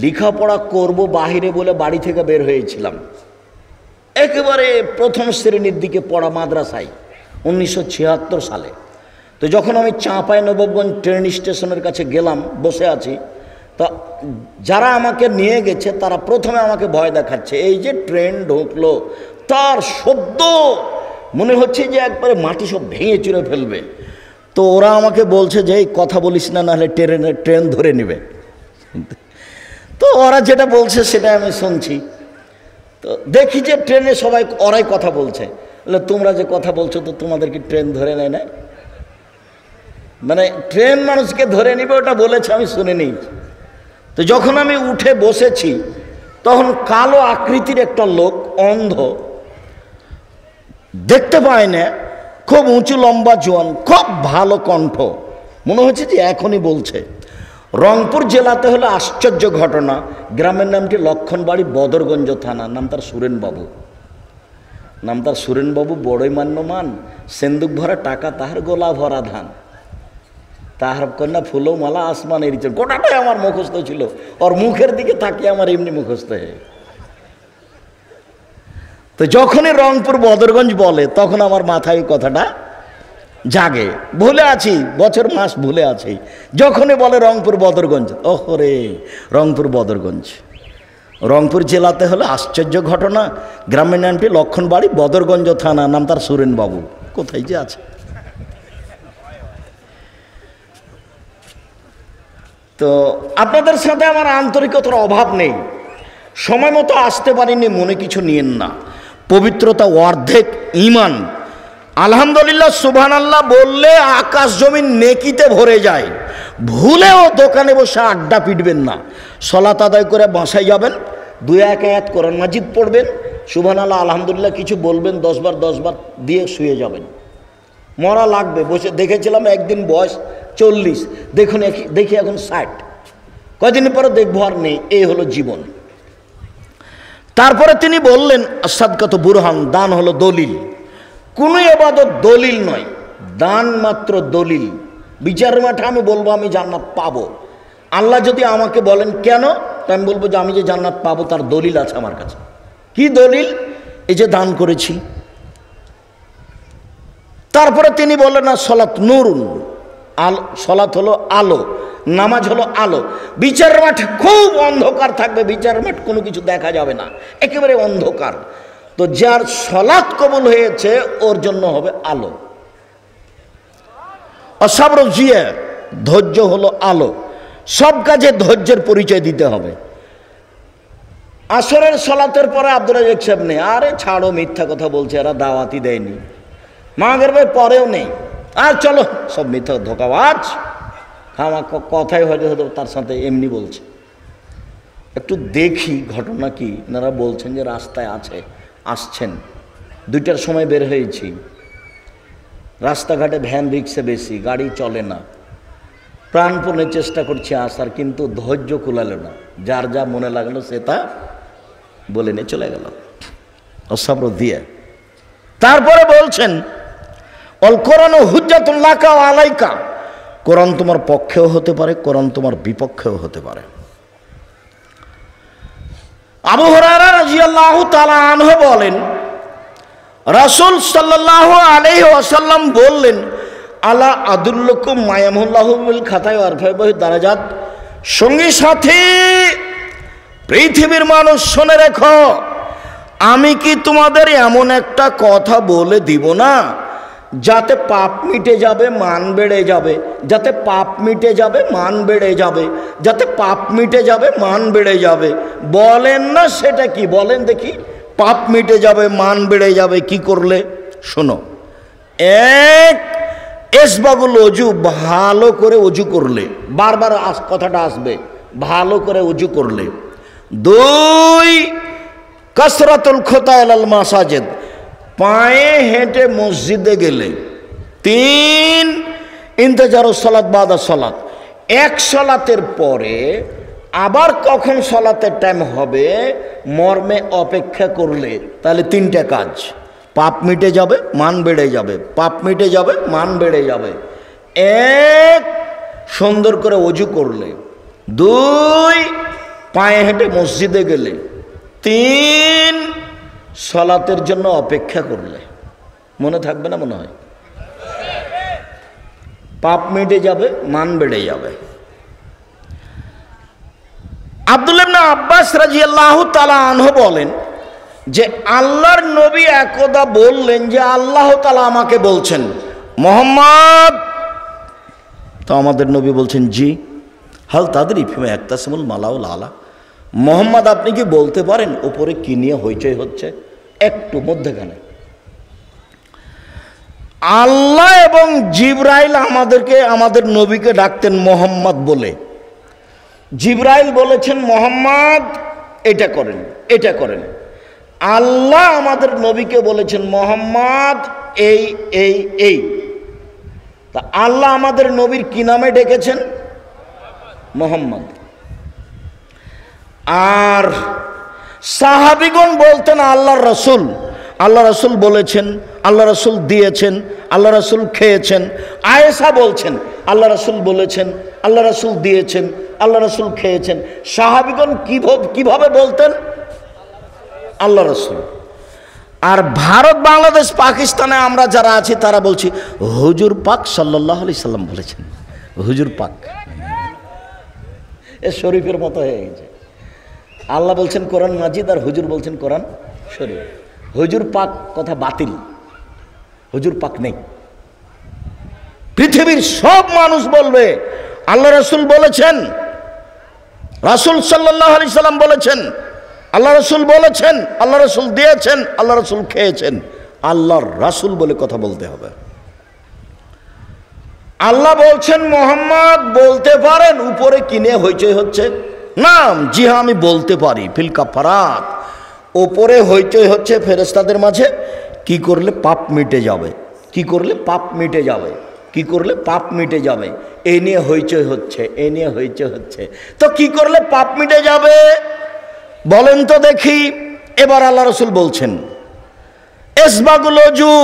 লেখাপড়া করব বাহিরে বলে বাড়ি থেকে বের হয়েছিলাম। একেবারে প্রথম শ্রেণীর দিকে পড়া মাদ্রাসায় 1976 সালে। তো যখন আমি চাঁপাইনবাবগঞ্জ ট্রেন স্টেশনের কাছে গেলাম, বসে আছি, তো যারা আমাকে নিয়ে গেছে তারা প্রথমে আমাকে ভয় দেখাচ্ছে। এই যে ট্রেন ঢুকলো, তার শব্দ মনে হচ্ছে যে একবারে মাটি সব ভেঙে চুরে ফেলবে। তো ওরা আমাকে বলছে যে এই কথা বলিস না, নাহলে ট্রেন ধরে নেবে। তো ওরা যেটা বলছে সেটা আমি শুনছি। তো দেখি যে ট্রেনে সবাই ওরাই কথা বলছে। তোমরা যে কথা বলছো, তো তোমাদেরকে ট্রেন ধরে নেয় না? মানে ট্রেন মানুষকে ধরে নিবে ওটা বলেছে, আমি শুনে নিই। তো যখন আমি উঠে বসেছি, তখন কালো আকৃতির একটা লোক, অন্ধ, দেখতে পায় না, খুব উঁচু লম্বা জোয়ান, খুব ভালো কণ্ঠ, মনে হচ্ছে যে এখনই বলছে। রংপুর জেলাতে হলো আশ্চর্য ঘটনা। গ্রামের নামটি লক্ষণবাড়ি, বদরগঞ্জ থানা। নাম তার সুরেনবাবু। নাম তার সুরেনবাবু, বড়ই মান্যমান। সেন্দুক ভরা টাকা তাহার, গোলা ভরা ধান, তাহার কন্যা ফুলো মালা আসমানের নিচে। গোটাটাই আমার মুখস্থ ছিল। ওর মুখের দিকে তাকিয়ে আমার এমনি মুখস্থ হয়ে। তো যখনই রংপুর বদরগঞ্জ বলে, তখন আমার মাথায় কথাটা জাগে। ভুলে আছি, বছর মাস ভুলে আছি। যখনই বলে রংপুর বদরগঞ্জ, ওহরে রংপুর বদরগঞ্জ। রংপুর জেলাতে হলো আশ্চর্য ঘটনা। গ্রামের নামটি লক্ষণবাড়ি, বদরগঞ্জ থানা। নাম তার সুরেনবাবু। কোথায় যে আছে। তো আপনাদের সাথে আমার আন্তরিকতার অভাব নেই। সময় মতো আসতে পারিনি, মনে কিছু নিয়েন না। পবিত্রতা অর্ধেক ঈমান। আলহামদুলিল্লাহ, সুবহানাল্লাহ বললে আকাশ জমিন নেকিতে ভরে যায়। ভুলেও দোকানে বসে আড্ডা পিটবেন না। সলাত আদায় করে বাসায় যাবেন, 2-1 আয়াত কোরআন মাজিদ পড়বেন, সুবহানাল্লাহ আলহামদুলিল্লাহ কিছু বলবেন, 10 বার দিয়ে শুয়ে যাবেন। মরা লাগবে। বসে দেখেছিলাম একদিন বয়স 40, দেখি এখন 60, কয়দিন পরে দেখবো আর নেই। এই হলো জীবন। তারপরে তিনি বললেন, আসাদকাত বুরহান, দান হলো দলিল। কোনো ইবাদত দলিল নয়, দান মাত্র দলিল। বিচারের মাঠে আমি বলবো আমি জান্নাত পাবো। আল্লাহ যদি আমাকে বলেন কেন, তো আমি বলবো যে আমি যে জান্নাত পাবো তার দলিল আছে আমার কাছে। কি দলিল? এই যে দান করেছি। তারপরে তিনি বললেন, না সলাত নূরুন, সলাত হলো আলো, নামাজ হলো আলো। বিচারের মাঠে খুব অন্ধকার থাকবে, বিচারের মাঠ কোনো কিছু দেখা যাবে না, একেবারে অন্ধকার। তো যার সলাত কবুল হয়েছে ওর জন্য হবে আলো। অসাবর জিয়া, ধৈর্য হলো আলো। সব কাজে ধৈর্যের পরিচয় দিতে হবে। আসরের সলাতের পরে আব্দুল রাজ্জাক সাহেব নেই। আরে ছাড়ো, মিথ্যা কথা বলছে, এরা দাওয়াতি দেয়নি। মাগরিবের পরেও নেই। আর চলো, সব মিথ্যা ধোঁকাবাজ। আমার কথাই হয়তো তার সাথে এমনি বলছে। একটু দেখি ঘটনা কি। এনারা বলছেন যে রাস্তায় আসছেন, 2টার সময় বের হয়েছি। রাস্তাঘাটে ভ্যান রিক্সা বেশি, গাড়ি চলে না। প্রাণপণে চেষ্টা করছি আসার, কিন্তু ধৈর্য কুলালো না। যার যা মনে লাগলো সে তা বলে নিয়ে চলে গেল, অসাবর দিয়ে। তারপরে বলছেন, অল কোরআন হুজ্জাতুল লাকা ওয়া আলাইকা, কোরআন তোমার পক্ষেও হতে পারে, কোরআন তোমার বিপক্ষেও হতে পারে। আবু হুরায়রা রাদিয়াল্লাহু তাআলা আনহু বলেন, রাসূল সাল্লাল্লাহু আলাইহি ওয়াসাল্লাম বললেন, আলা আদুল্লুকুম মায়ামুল্লাহু বিল খাতায় ওয়ারফাইহি দারাজাত। সঙ্গী সাথী, পৃথিবীর মানুষ শুনে রেখো, আমি কি তোমাদের এমন একটা কথা বলে দিব না যাতে পাপ মিটে যাবে, মান বেড়ে যাবে, যাতে পাপ মিটে যাবে, মান বেড়ে যাবে, যাতে পাপ মিটে যাবে, মান বেড়ে যাবে। বলেন না সেটা কি? বলেন দেখি। পাপ মিটে যাবে, মান বেড়ে যাবে কি করলে? শোনো, এক, এসবাগুল অজু, ভালো করে অজু করলে। বারবার কথাটা আসবে, ভালো করে অজু করলে। 2, কাসরাতুল খুতা ইলাল মাসাজিদ, পায়ে হেঁটে মসজিদে গেলে। 3, ইন্তেজারুস সালাত বাদা সালাত, এক সালাতের পরে আবার কখন সালাতের টাইম হবে মর্মে অপেক্ষা করলে। তাহলে 3টা কাজ। পাপ মিটে যাবে, মান বেড়ে যাবে, পাপ মিটে যাবে, মান বেড়ে যাবে। 1, সুন্দর করে অজু করলে। 2, পায়ে হেঁটে মসজিদে গেলে। 3, সালাতের জন্য অপেক্ষা করলে মনে থাকবে না? মনে হয় পাপ মিটে যাবে, মান বেড়ে যাবে। আব্দুল্লাহ ইবনে আব্বাস রাদিয়াল্লাহু তাআলা আনহু বলেন যে আল্লাহর নবী একদা বললেন যে আল্লাহ তাআলা আমাকে বলছেন মুহাম্মদ, তো আমাদের নবী বলছেন জি, হাল তাদরি ফিমা ইয়াকতাসিমুল মালাউল আলা, মুহাম্মদ আপনি কি বলতে পারেন উপরে কি নিয়ে হইচই হচ্ছে? একটু মধ্যখানে আল্লাহ এবং জিবরাইল আমাদের নবীকে ডাকতেন মুহাম্মদ বলে। জিবরাইল বলেছেন মুহাম্মদ এটা করেন, এটা করেন। আল্লাহ আমাদের নবীকে বলেছেন মুহাম্মদ এই এই এই। তা আল্লাহ আমাদের নবীর কি নামে ডেকেছেন? মুহাম্মদ। আর সাহাবীগণ বলতেন আল্লাহর রাসূল, আল্লাহ রাসূল বলেছেন, আল্লাহ রাসূল দিয়েছেন, আল্লাহ রাসূল খেয়েছেন। আয়েশা বলছেন আল্লাহ রাসূল বলেছেন, আল্লাহ রাসূল দিয়েছেন, আল্লাহ রাসূল খেয়েছেন। সাহাবীগণ কিভাবে বলতেন? আল্লাহ রাসূল। আর ভারত, বাংলাদেশ, পাকিস্তানে আমরা যারা আছি তারা বলছি হুজুর পাক সাল্লাল্লাহু আলাইহি সাল্লাম বলেছেন। হুজুর পাক এ শরীফের মতো হয়ে গেছে। আল্লাহ বলছেন কোরআন মাজিদ আর হুজুর বলছেন কোরআন শরীফ। হুজুর পাক কথা বাতিল, হুজুর পাক নেই। পৃথিবীর সব মানুষ বলবে আল্লাহ রাসূল বলেছেন, রাসূল সাল্লাল্লাহু আলাইহি সাল্লাম বলেছেন, আল্লাহ রাসূল বলেছেন, আল্লাহ রাসূল দিয়েছেন, আল্লাহ রাসূল খেয়েছেন। আল্লাহর রাসূল বলে কথা বলতে হবে। আল্লাহ বলছেন মুহাম্মদ বলতে পারেন উপরে কিনে হইচই হচ্ছে? নাম জি হ্যাঁ আমি বলতে পারি। ফিল কাফারাত, ওপরে হইচই হচ্ছে ফেরেশতাদের মাঝে। কি করলে পাপ মিটে যাবে, কি করলে পাপ মিটে যাবে, কি করলে পাপ মিটে যাবে, এই নিয়ে হইচই হচ্ছে, এই নিয়ে হইচই হচ্ছে। তো কি করলে পাপ মিটে যাবে বলেন তো দেখি। এবার আল্লাহ রাসূল বলছেন ইসবাগুল ওযু,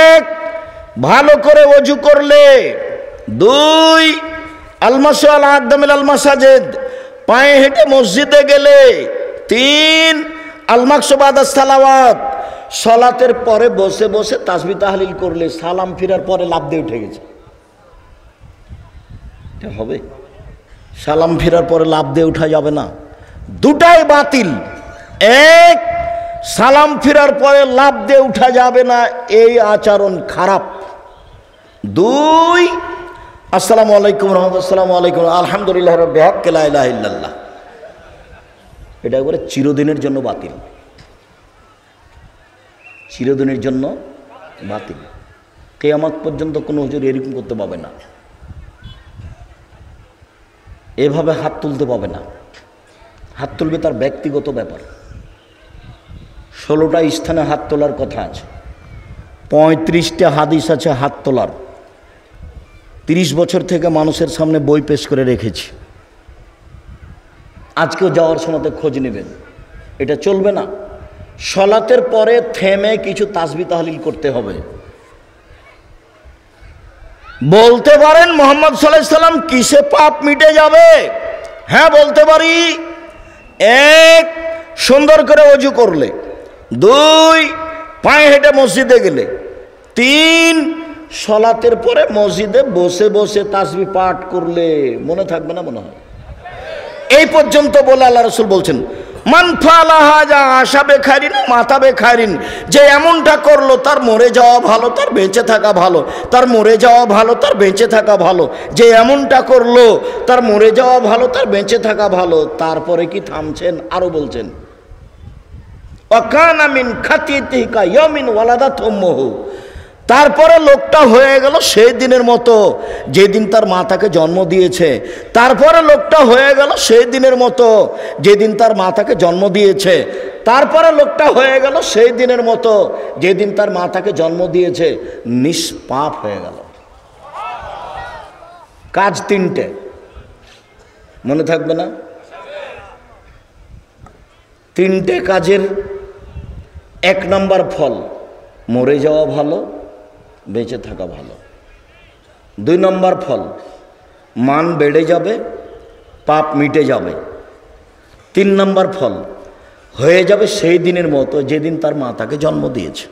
এক ভালো করে ওযু করলে, দুই আলমাসু আলা আকদামিল আলমাসাজিদ, পায়ে হেঁটে মসজিদে গেলে, তিন আলমাকসু বাদাস সালাওয়াত, সালাতের পরে বসে বসে তাসবিহ তাহলিল করলে, সালাম ফিরার পরে লাফ দিয়ে উঠে গেছে। এটা হবে? সালাম ফিরার পরে লাফ দিয়ে উঠা যাবে না, দুটাই বাতিল। এক, সালাম ফিরার পরে লাফ দিয়ে উঠা যাবে না, এই আচরণ খারাপ। দুই, আসসালামু আলাইকুম রাহমাতুল্লাহ, আসসালামু আলাইকুম আলহামদুলিল্লাহ রাব্বিল হাক্কি লা ইলাহা ইল্লাল্লাহ, এটা একবারে চিরদিনের জন্য বাতিল, চিরদিনের জন্য বাতিল। কিয়ামত পর্যন্ত কোনো হুজুর এরকম করতে পাবে না, এভাবে হাত তুলতে পাবে না। হাত তুলবে তার ব্যক্তিগত ব্যাপার। 16টা স্থানে হাত তোলার কথা আছে, 35টা হাদিস আছে হাত তোলার। 30 বছর থেকে মানুষের সামনে বই পেশ করে রেখেছি। আজকেও যাওয়ার সময় খোঁজ নেবেন, এটা চলবে না। সালাতের পরে থেমে কিছু তাসবিহ তাহলিল করতে হবে। বলতে পারেন মুহাম্মদ সাল্লাল্লাহু আলাইহি সাল্লাম কিসে পাপ মিটে যাবে? হ্যাঁ বলতে পারি। এক, সুন্দর করে ওযু করলে, দুই পায়ে হেঁটে মসজিদে গেলে, তিন সালাতের পরে মসজিদে বসে বসে তাসবিহ পাঠ করলে। মনে থাকবে না? মনে হয় এই পর্যন্ত বলে আল্লাহ রাসূল বলছেন মান ফাআলা হাযা আশা বেখারিন মাতা বেখারিন, যে এমনটা করলো তার মরে যাওয়া ভালো, তার বেঁচে থাকা ভালো, তার মরে যাওয়া ভালো, তার বেঁচে থাকা ভালো। যে এমনটা করলো তার মরে যাওয়া ভালো, তার বেঁচে থাকা ভালো। তারপরে কি থামছেন? আরো বলছেন ওয়াকানা মিন খাতিয়াতিহি কায়ামিন ওয়ালাদাত উম্মুহু, তারপরে লোকটা হয়ে গেল সেই দিনের মতো যেদিন তার মা তাকে জন্ম দিয়েছে। তারপরে লোকটা হয়ে গেল সেই দিনের মতো যেদিন তার মা তাকে জন্ম দিয়েছে। তারপরে লোকটা হয়ে গেল সেই দিনের মতো যেদিন তার মা তাকে জন্ম দিয়েছে। নিষ্পাপ হয়ে গেল। কাজ তিনটে, মনে থাকবে না? তিনটে কাজের 1 নম্বর ফল মরে যাওয়া ভালো, বেঁচে থাকা ভালো। 2 নম্বর ফল মান বেড়ে যাবে, পাপ মিটে যাবে। 3 নম্বর ফল হয়ে যাবে সেই দিনের মতো যেদিন তার মা তাকে জন্ম দিয়েছে।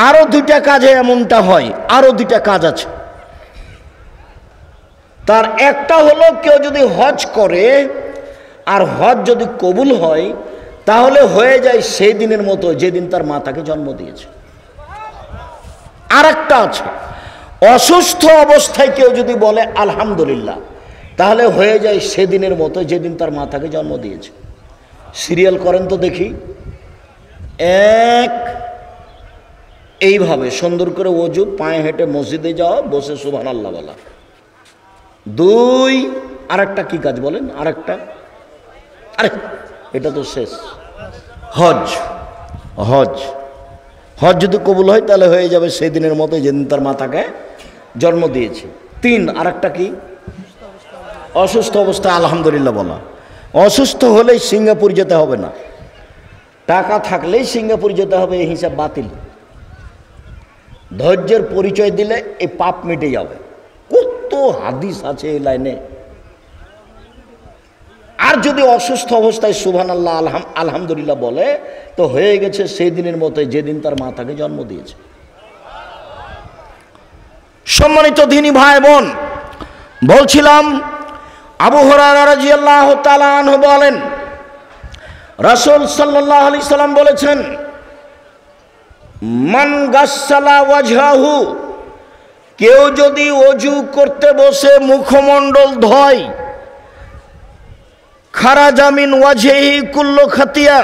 আরো দুইটা কাজে এমনটা হয়, আরো দুইটা কাজ আছে। তার একটা হলো কেউ যদি হজ করে আর হজ যদি কবুল হয় তাহলে হয়ে যায় সেই দিনের মতো যেদিন তার মা তাকে জন্ম দিয়েছে। আর একটা আছে, অসুস্থ অবস্থায় কেউ যদি বলে আলহামদুলিল্লাহ তাহলে হয়ে যায় সেদিনের মতো যেদিন তার মা তাকে জন্ম দিয়েছে। সিরিয়াল করেন তো দেখি। এক, এইভাবে সুন্দর করে ওযু, পায়ে হেঁটে মসজিদে যাওয়া, বসে সুবহানাল্লাহ বলা। দুই, আরেকটা কি কাজ বলেন? আরেকটা, আরে এটা তো শেষ, হজ। হজ হজ যদি কবুল হয় তাহলে হয়ে যাবে সেই দিনের মতো যেদিন তার মা তাকে জন্ম দিয়েছে। তিন, আরেকটা কি? অসুস্থ অবস্থায় আলহামদুলিল্লাহ বলা। অসুস্থ হলেই সিঙ্গাপুর যেতে হবে না, টাকা থাকলেই সিঙ্গাপুর যেতে হবে, এই হিসাব বাতিল। ধৈর্যের পরিচয় দিলে এই পাপ মিটে যাবে। কত হাদিস আছে এই লাইনে। আর যদি অসুস্থ অবস্থায় সুবহানাল্লাহ আলহামদুলিল্লাহ বলে তো হয়ে গেছে সেই দিনের মতো যেদিন তার মা তাকে জন্ম দিয়েছে। সম্মানিত দ্বীনি ভাই বোন, বলছিলাম আবু হুরায়রা রাদিয়াল্লাহু তাআলা আনহু বলেন, রাসূল সাল্লাল্লাহু আলাইহি সাল্লাম বলেছেন, মান গাসসালা ওয়াজহাহু, কেউ যদি ওযু করতে বসে মুখমণ্ডল ধয়, খারাজা মিন ওয়াজহিহি কুল্লু খাতিয়া,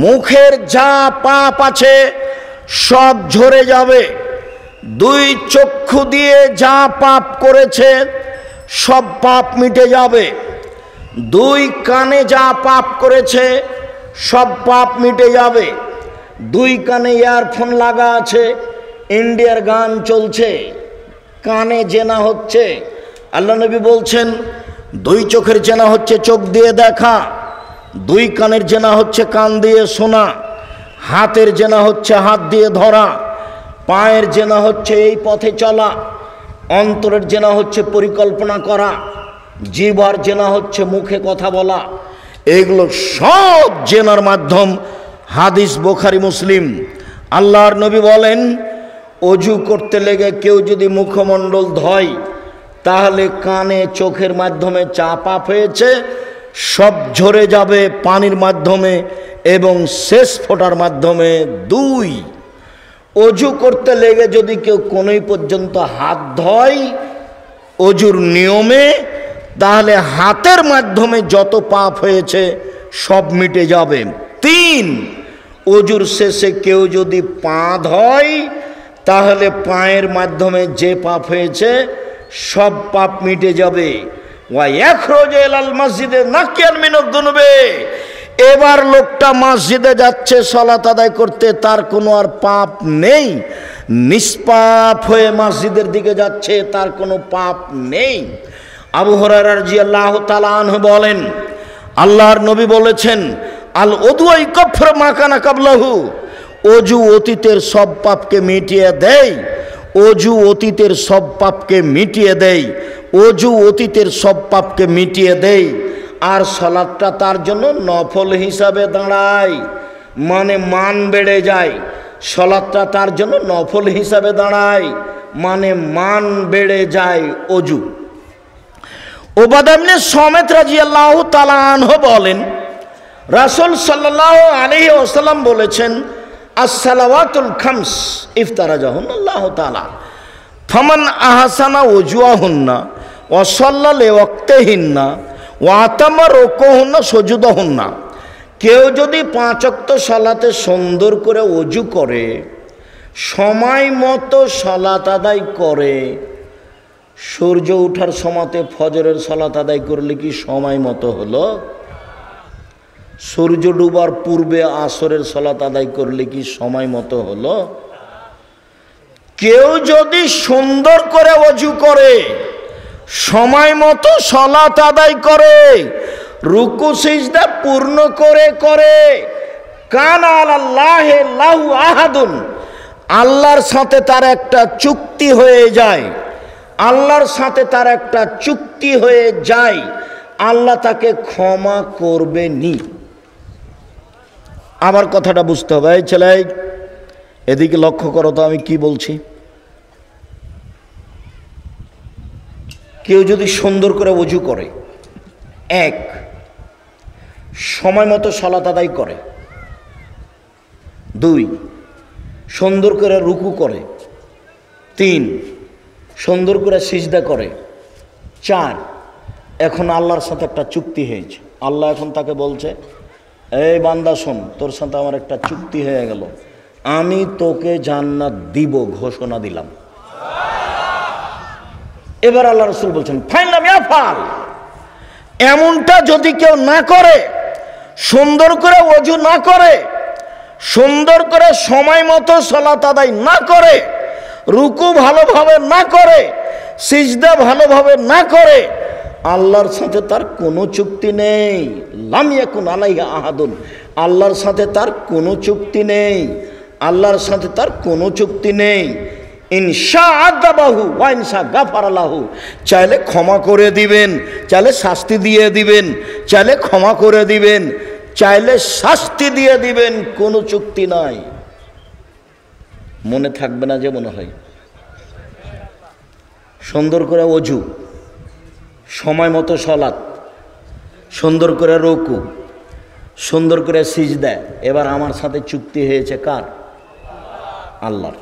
মুখের যা পাপ আছে সব ঝরে যাবে। দুই চক্ষু দিয়ে যা পাপ করেছে সব পাপ মিটে যাবে। দুই কানে যা পাপ করেছে সব পাপ মিটে যাবে। দুই কানে ইয়ারফোন লাগা আছে, ইন্ডিয়ার গান চলছে, কানে জেনা হচ্ছে। আল্লাহ নবী বলছেন, দুই চোখের জেনা হচ্ছে চোখ দিয়ে দেখা, দুই কানের জেনা হচ্ছে কান দিয়ে শোনা, হাতের জেনা হচ্ছে হাত দিয়ে ধরা, পায়ের জেনা হচ্ছে এই পথে চলা, অন্তরের জেনা হচ্ছে পরিকল্পনা করা, জিহ্বার জেনা হচ্ছে মুখে কথা বলা। এগুলো সব জেনার মাধ্যম। হাদিস বুখারী মুসলিম। আল্লাহর নবী বলেন, অজু করতে লেগে কেউ যদি মুখমণ্ডল ধয় তাহলে কানে চোখের মাধ্যমে চা পাপ হয়েছে সব ঝরে যাবে পানির মাধ্যমে এবং শেষ ফোঁটার মাধ্যমে। দুই, অজু করতে লেগে যদি কেউ কোনোই পর্যন্ত হাত ধয় অজুর নিয়মে, তাহলে হাতের মাধ্যমে যত পাপ হয়েছে সব মিটে যাবে। তিন, অজুর শেষে কেউ যদি পা ধয় তাহলে পায়ের মাধ্যমে যে পাপ হয়েছে সব পাপ মিটে যাবে। ওয়া ইয়াখরুজু ইলাল মসজিদে নাকিয়ান মিনাদ দুনুবে, এবার লোকটা মসজিদে যাচ্ছে সালাত আদায় করতে, তার কোনো আর পাপ নেই, নিষ্পাপ হয়ে মসজিদের দিকে যাচ্ছে, তার কোনো পাপ নেই। আবু হুরায়রা রাদিয়াল্লাহু তাআলা আনহু বলেন, আল্লাহর নবী বলেছেন, আল উযু ইয়াকাফিরু মা কানা ক্বাবলাহু, অজু অতীতের সব পাপকে মিটিয়ে দেয়। অজু অতীতের সব পাপকে মিটিয়ে দেয়। অজু অতীতের সব পাপকে মিটিয়ে দেয়। আর সালাতটা তার জন্য নফল হিসাবে দাঁড়ায়, মানে মান বেড়ে যায়। সালাতটা তার জন্য নফল হিসাবে দাঁড়ায়, মানে মান বেড়ে যায় অজু। উবাদা ইবনে সামিত রাদিয়াল্লাহু তাআলা আনহু বলেন, রাসূল সাল্লাল্লাহু আলাইহি ওয়াসাল্লাম বলেছেন, as-salawatul khams ইফতারাজাহুন্না আল্লাহু তাআলা, ফামান আহসানা ওযুহুন্না ওয়া সাল্লা লিওয়াক্তিহিন্না ওয়া আতামা রুকুহুন্না সুজুদাহুন্না, কেউ যদি 5 ওয়াক্ত সালাতে সুন্দর করে ওযু করে, সময় মতো সালাত আদায় করে, সূর্য ওঠার সময়তে ফজরের সালাত আদায় করলে কি সময় মতো হলো? সূর্য ডুবার পূর্বে আসরের সালাত আদায় করলে কি সময় মতো হলো? কেউ যদি সুন্দর করে ওযু করে, সময় মতো সালাত আদায় করে, রুকু সিজদা পূর্ণ করে, কানা আলাল্লাহি লাহু আহাদুন, আল্লাহর সাথে তার একটা চুক্তি হয়ে যায়। আল্লাহর সাথে তার একটা চুক্তি হয়ে যায়, আল্লাহ তাকে ক্ষমা করবেনি। আমার কথাটা বুঝতে হবে। এই ছেলে, এদিকে লক্ষ্য করো তো আমি কি বলছি। কেউ যদি সুন্দর করে ওযু করে, এক, সময় মতো সালাত আদায় করে, দুই, সুন্দর করে রুকু করে, তিন, সুন্দর করে সিজদা করে, চার, এখন আল্লাহর সাথে একটা চুক্তি হয়েছে। আল্লাহ এখন তাকে বলছে, এই বান্দা শোন, তোর সাথে আমার একটা চুক্তি হয়ে গেল, আমি তোকে জান্নাত দিব, ঘোষণা দিলাম। এবার আল্লাহ রাসূল বলছেন, ফাইনাল ইয়াফাল, এমনটা যদি কেউ না করে, সুন্দর করে ওযু না করে, সুন্দর করে সময় মতো সালাত আদায় না করে, রুকু ভালোভাবে না করে, সিজদা ভালোভাবে না করে, আল্লাহর সাথে তার কোনো চুক্তি নেই। লাম ইয়াকুন আলাইহা আহাদুন, আল্লাহর সাথে তার কোনো চুক্তি নেই, আল্লাহর সাথে তার কোনো চুক্তি নেই। ইনশা আযাবাহু ওয়া ইনশা গাফারা লাহু, চাইলে ক্ষমা করে দিবেন, চাইলে শাস্তি দিয়ে দিবেন, চাইলে ক্ষমা করে দিবেন, চাইলে শাস্তি দিয়ে দিবেন, কোনো চুক্তি নাই। মনে থাকবে না যে মনে হয়। সুন্দর করে ওযু, সময় মতো সালাত, সুন্দর করে রুকু, সুন্দর করে সিজদা। এবার আমার সাথে চুক্তি হয়েছে কার? আল্লাহর।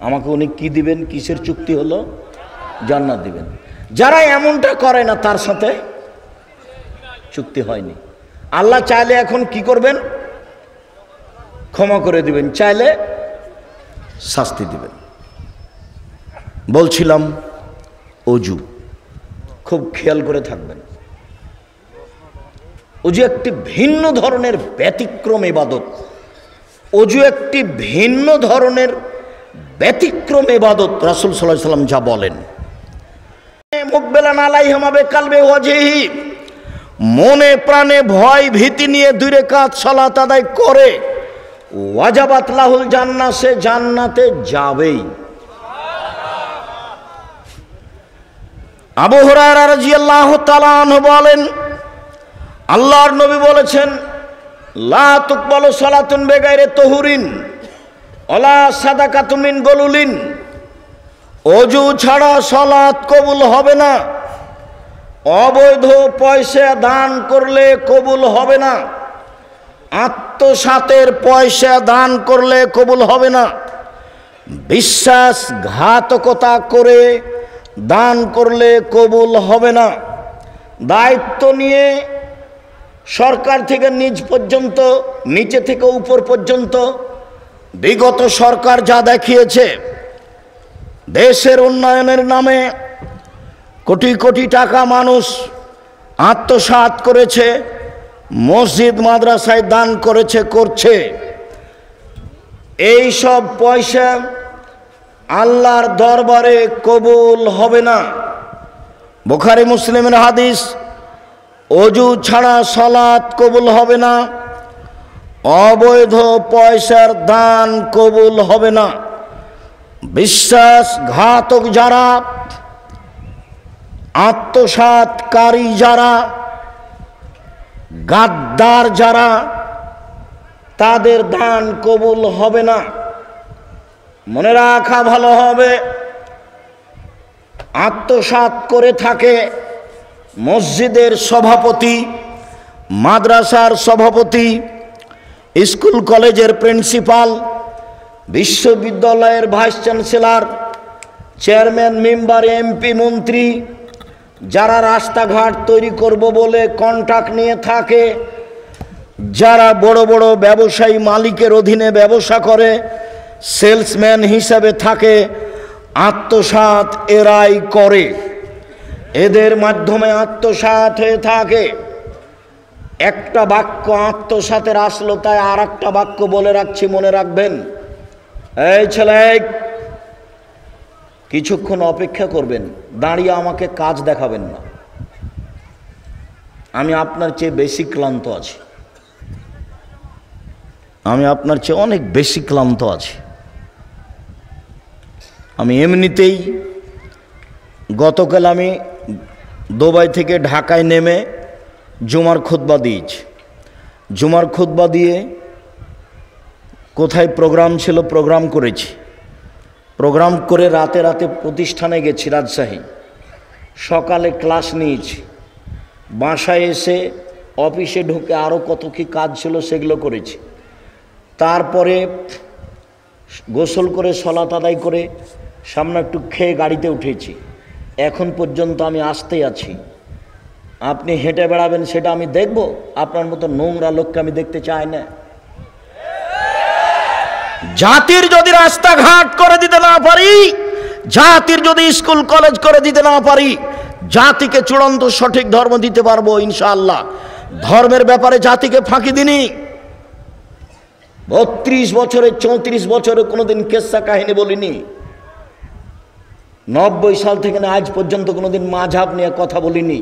আমাকে উনি কি দিবেন? কিসের চুক্তি হলো? জান্নাত দিবেন। যারা এমনটা করে না তার সাথে চুক্তি হয়নি। আল্লাহ চাইলে এখন কি করবেন? ক্ষমা করে দিবেন, চাইলে শাস্তি দিবেন। বলছিলাম ওযু, খুব খেয়াল করে থাকবেন। ওযু একটি ভিন্ন ধরনের ব্যতিক্রম ইবাদত। ওযু একটি ভিন্ন ধরনের ব্যতিক্রম ইবাদত। রাসূল সাল্লাল্লাহু আলাইহি ওয়াসাল্লাম যা বলেন, মুকবিলান আলাইহিমা বিকালবি ওয়াজহি, মনে প্রাণে ভয় ভীতি নিয়ে 2 রাকাত সালাত আদায় করে, ওয়াজাবাত লাহুল জান্নাহ, সে জান্নাতে যাবেই। আবু হুরায়রা রাদিয়াল্লাহু তাআলা আনহু বলেন, আল্লাহর নবী বলেছেন, লা তুকবালু সালাতুন বিগাইরি তাহুরিন ওয়ালা সাদাকাতুন মিন গলুলিন, ওযু ছাড়া সালাত কবুল হবে না, অবৈধ পয়সা দান করলে কবুল হবে না, আত্মসাতের পয়সা দান করলে কবুল হবে না, বিশ্বাসঘাতকতা করে দান করলে কবুল হবে না, দায়িত্ব নিয়ে সরকার থেকে নিচ পর্যন্ত, নিচে থেকে উপর পর্যন্ত বিগত সরকার যা দেখিয়েছে, দেশের উন্নয়নের নামে কোটি কোটি টাকা মানুষ আত্মসাৎ করেছে, মসজিদ মাদ্রাসায় দান করেছে, করছে। এই সব পয়সা আল্লাহর দরবারে কবুল হবে না। বুখারী মুসলিমের হাদিস, ওযু ছাড়া সালাত কবুল হবে না, অবৈধ পয়সার দান কবুল হবে না। বিশ্বাসঘাতক যারা, আত্মসাৎকারী যারা, গাদ্দার যারা, তাদের দান কবুল হবে না। মনে রাখা ভালো হবে, আত্মসাৎ করে থাকে মসজিদের সভাপতি, মাদ্রাসার সভাপতি, স্কুল কলেজের প্রিন্সিপাল, বিশ্ববিদ্যালয়ের vice chancellor, chairman, member, MP, মন্ত্রী, যারা রাস্তাঘাট তৈরি করব বলে কন্ট্রাক্ট নিয়ে থাকে, যারা বড় বড় ব্যবসায়ী মালিকের অধীনে ব্যবসা করে, সেলসম্যান হিসাবে থাকে, আত্মসাৎ এরাই করে। এদের মাধ্যমে আত্মসাৎ হয়ে থাকে। একটা বাক্য আত্মসাতের আসলো, তাই আর একটা বাক্য বলে রাখছি, মনে রাখবেন। এই ছেলে, কিছুক্ষণ অপেক্ষা করবেন, দাঁড়িয়ে আমাকে কাজ দেখাবেন না। আমি আপনার চেয়ে বেশি ক্লান্ত আছি, আমি আপনার চেয়ে অনেক বেশি ক্লান্ত আছি। আমি এমনিতেই গতকাল আমি দুবাই থেকে ঢাকায় নেমে জুমার খুতবা দিয়েছি। জুমার খুতবা দিয়ে কোথায় প্রোগ্রাম ছিল, প্রোগ্রাম করেছি, প্রোগ্রাম করে রাতে রাতে প্রতিষ্ঠানে গেছি রাজশাহী, সকালে ক্লাস নিয়েছি, বাসায় এসে অফিসে ঢুকে আরও কত কী কাজ ছিল সেগুলো করেছি। তারপরে গোসল করে সলাত আদায় করে সামনে একটু খেয়ে গাড়িতে উঠেছি। এখন পর্যন্ত আমি আসতেই আছি। আপনি হেঁটে বেড়াবেন সেটা আমি দেখব? আপনার মতো নোংরা লোককে আমি দেখতে চাই না। জাতির যদি রাস্তাঘাট করে দিতে না পারি, জাতির যদি স্কুল কলেজ করে দিতে না পারি, জাতিকে চূড়ান্ত সঠিক ধর্ম দিতে পারবো ইনশাআল্লাহ। ধর্মের ব্যাপারে জাতিকে ফাঁকি দিনি। 32 বছরে 34 বছরে কোনোদিন কেসা কাহিনী বলিনি। 90 সাল থেকে না আজ পর্যন্ত কোনোদিন মাঝহাব নিয়ে কথা বলিনি।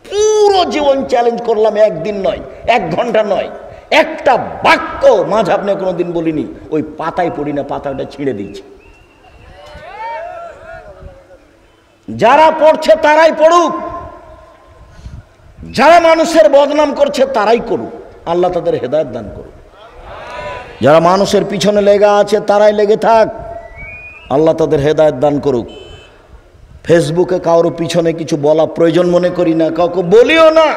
পুরো জীবন চ্যালেঞ্জ করলাম, একদিন নয়, 1 ঘন্টা নয়, একটা বাক্য মাঝহাব নিয়ে কোনোদিন বলিনি। ওই পাতায় পড়ি না, পাতাটা ছিঁড়ে দিচ্ছি। যারা পড়ছে তারাই পড়ুক, যারা মানুষের বদনাম করছে তারাই করুক, আল্লাহ তাদের হেদায়েত দান করুক। যারা মানুষের পিছনে লেগে আছে তারাই লেগে থাক, আল্লাহ তাদের হেদায়েত দান করুক। ফেসবুকে কারোর পিছনে কিছু বলা প্রয়োজন মনে করি না, কাউকে বলিও না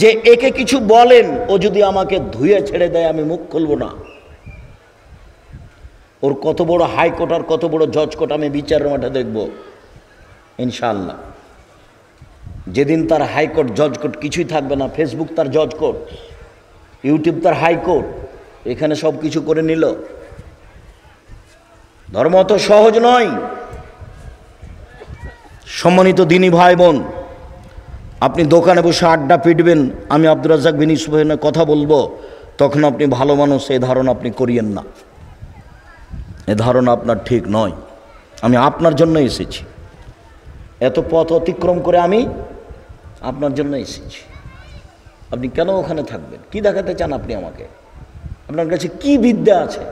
যে একে কিছু বলেন, ও যদি আমাকে ধুয়ে ছেড়ে দেয় আমি মুখ খুলব না। ওর কত বড় হাইকোর্ট আর কত বড় জজ কোর্ট আমি বিচারের মাঠে দেখব ইনশাআল্লাহ। যেদিন তার হাইকোর্ট জজ কোর্ট কিছুই থাকবে না, ফেসবুক তার জজ কোর্ট, ইউটিউব তার হাইকোর্ট, এখানে সব কিছু করে নিল। ধর্ম তো সহজ নয়। সম্মানিত দিনী ভাই বোন, আপনি দোকানে বসে আড্ডা পিটবেন, আমি আব্দুর রাজ্জাক বিন ইউসুফের কথা বলবো, তখন আপনি ভালো মানুষ, এই ধারণা আপনি করিয়েন না। এ ধারণা আপনার ঠিক নয়। আমি আপনার জন্য এসেছি, এত পথ অতিক্রম করে আমি আপনার জন্য এসেছি। আপনি কেন ওখানে থাকবেন? কি দেখাতে চান আপনি আমাকে? আপনার কাছে কি বিদ্যা আছে?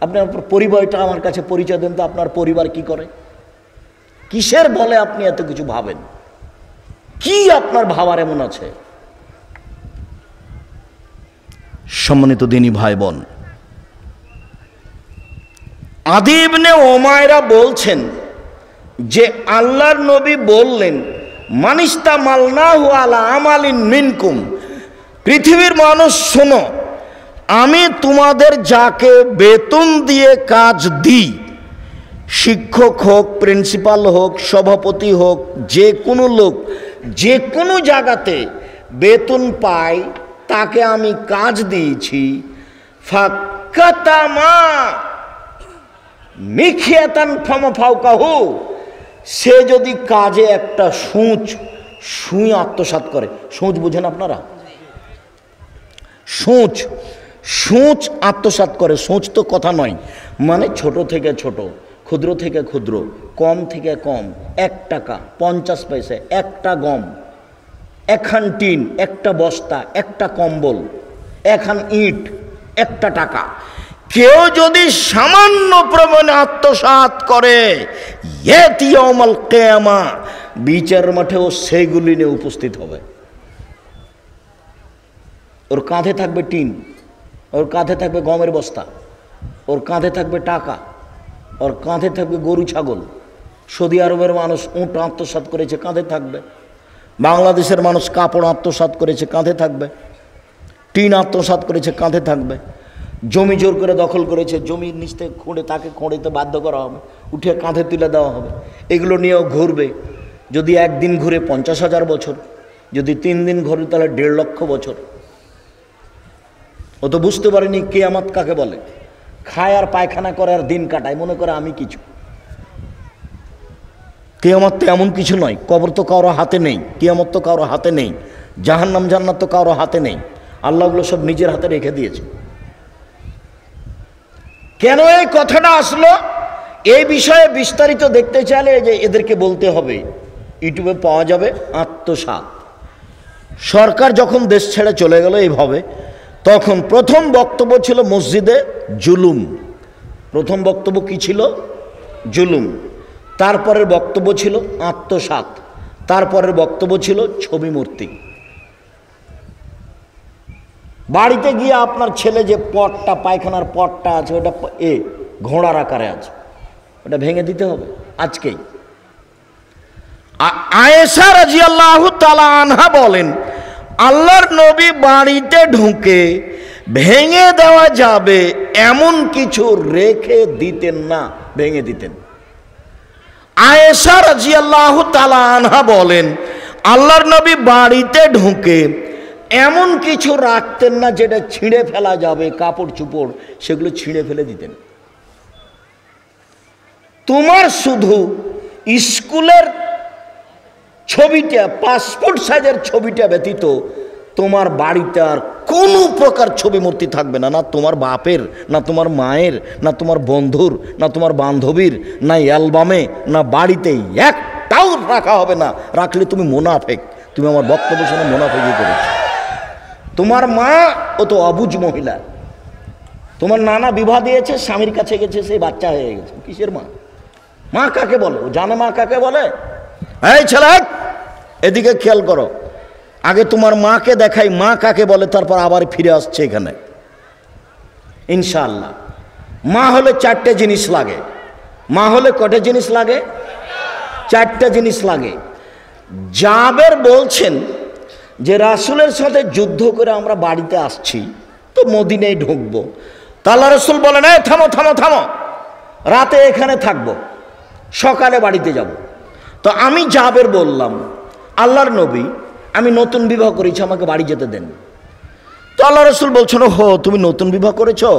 আপনার পরিবারটা আমার কাছে পরিচয় দেন তো। আপনার পরিবার কি করে? কিসের বলে আপনি এত কিছু ভাবেন? কি আপনার ভাবার এমন আছে? সম্মানিত দিনী ভাই বোন, আদি ইবনে উমায়রা বলছেন যে আল্লাহর নবী বললেন, মানিস্তা মালনাহু আলা আমালিন মিনকুম, পৃথিবীর মানুষ শোনো, আমি তোমাদের যাকে বেতন দিয়ে কাজ দিই, শিক্ষক হোক, প্রিন্সিপাল হোক, সভাপতি হোক, যে কোনো লোক যে কোনো জায়গাতে বেতন পায়, তাকে আমি কাজ দিয়েছি, ফাক্কাতামা মিখিয়াতান ফামাফাউকাহু, সে যদি কাজে একটা সুঁচ আত্মসাৎ করে। সুঁচ বুঝেন আপনারা? সুঁচ আত্মসাৎ করে। সুঁচ তো কথা নয়, মানে ছোট থেকে ছোট, ক্ষুদ্র থেকে ক্ষুদ্র, কম থেকে কম, 1 টাকা 50 পয়সা, একটা গম, একখান টিন, একটা বস্তা, একটা কম্বল, একখান ইট, 1 টাকা। কেউ যদি সামান্য প্রমাণে আত্মসাৎ করে, ইয়াউমাল কিয়ামা, বিচার মাঠেও সেইগুলি নিয়ে উপস্থিত হবে। ওর কাঁধে থাকবে টিন, ওর কাঁধে থাকবে গমের বস্তা, ওর কাঁধে থাকবে টাকা, ওর কাঁধে থাকবে গরু ছাগল। সৌদি আরবের মানুষ উট আত্মসাৎ করেছে, কাঁধে থাকবে। বাংলাদেশের মানুষ কাপড় আত্মসাৎ করেছে, কাঁধে থাকবে। টিন আত্মসাৎ করেছে, কাঁধে থাকবে। জমি জোর করে দখল করেছে, জমির নিচ থেকে খুঁড়ে তাকে খুঁড়িতে বাধ্য করা হবে, উঠে কাঁধে তুলে দেওয়া হবে। এগুলো নিয়েও ঘুরবে। যদি একদিন ঘুরে 50,000 বছর, যদি 3 দিন ঘুরে তাহলে 1.5 লক্ষ বছর। ও তো বুঝতে পারেনি কিয়ামত কাকে বলে। খায় আর পায়খানা করে আর দিন কাটায়, মনে করে আমি কিছু। কিয়ামত তো এমন কিছু নয়। কবর তো কারো হাতে নেই, কিয়ামত তো কারো হাতে নেই, জাহান্নাম জান্নাত তো কারো হাতে নেই। আল্লাহগুলো সব নিজের হাতে রেখে দিয়েছে। কেন এই কথাটা আসলো? এই বিষয়ে বিস্তারিত দেখতে চাইলে যে এদেরকে বলতে হবে, ইউটিউবে পাওয়া যাবে আত্মসাৎ। সরকার যখন দেশ ছেড়ে চলে গেল এইভাবে, তখন প্রথম বক্তব্য ছিল মসজিদে জুলুম। প্রথম বক্তব্য কি ছিল? জুলুম। তারপরের বক্তব্য ছিল আত্মসাৎ। তারপরের বক্তব্য ছিল ছবি মূর্তি। বাড়িতে গিয়ে আপনার ছেলে যে পটটা, পায়খানার পটটা আছে, ওটা ঘোড়ার আকারে আছে, ওটা ভেঙে দিতে হবে আজকেই। আয়েশা রাদিয়াল্লাহু তাআলা আনহা বলেন, আল্লাহর নবী বাড়িতে ঢুকে ভেঙে দেওয়া যাবে এমন কিছু রেখে দিতেন না, ভেঙে দিতেন। আয়েশা রাদিয়াল্লাহু তাআলা আনহা বলেন, আল্লাহর নবী বাড়িতে ঢুকে এমন কিছু রাখতেন না যেটা ছিঁড়ে ফেলা যাবে, কাপড় চোপড় সেগুলো ছিঁড়ে ফেলে দিতেন। তোমার শুধু স্কুলের ছবিটা, পাসপোর্ট সাইজের ছবিটা ব্যতীত তোমার বাড়িতে আর কোনো প্রকার ছবি মূর্তি থাকবে না, না তোমার বাপের, না তোমার মায়ের, না তোমার বন্ধুর, না তোমার বান্ধবীর, না অ্যালবামে, না বাড়িতে একটাও রাখা হবে না। রাখলে তুমি মুনাফেক, তুমি আমার বক্তব্য শুনে মুনাফেকি করেছো। তোমার মা ও তো অবুঝ মহিলা, তোমার নানা বিবাহ দিয়েছে, স্বামীর কাছে গেছে, সেই বাচ্চা হয়ে গেছে। কিসের মা? মা কাকে বলে? ও জানে মা কাকে বলে? এই ছেলে, এদিকে খেয়াল করো, আগে তোমার মাকে দেখাই মা কাকে বলে, তারপর আবার ফিরে আসছে এখানে ইনশাআল্লাহ। মা হলে চারটে জিনিস লাগে। মা হলে কটা জিনিস লাগে? চারটা জিনিস লাগে। জাবের বলছেন যে রাসূলের সাথে যুদ্ধ করে আমরা বাড়িতে আসছি, তো মদিনায় ঢুকবো। তা আল্লাহ রাসূল বলেন, এই থামো থামো থামো, রাতে এখানে থাকবো, সকালে বাড়িতে যাব। তো আমি জাবের বললাম, আল্লাহর নবী, আমি নতুন বিবাহ করেছি, আমাকে বাড়ি যেতে দেন। তো আল্লাহ রাসূল বলছেন, হো তুমি নতুন বিবাহ করেছো?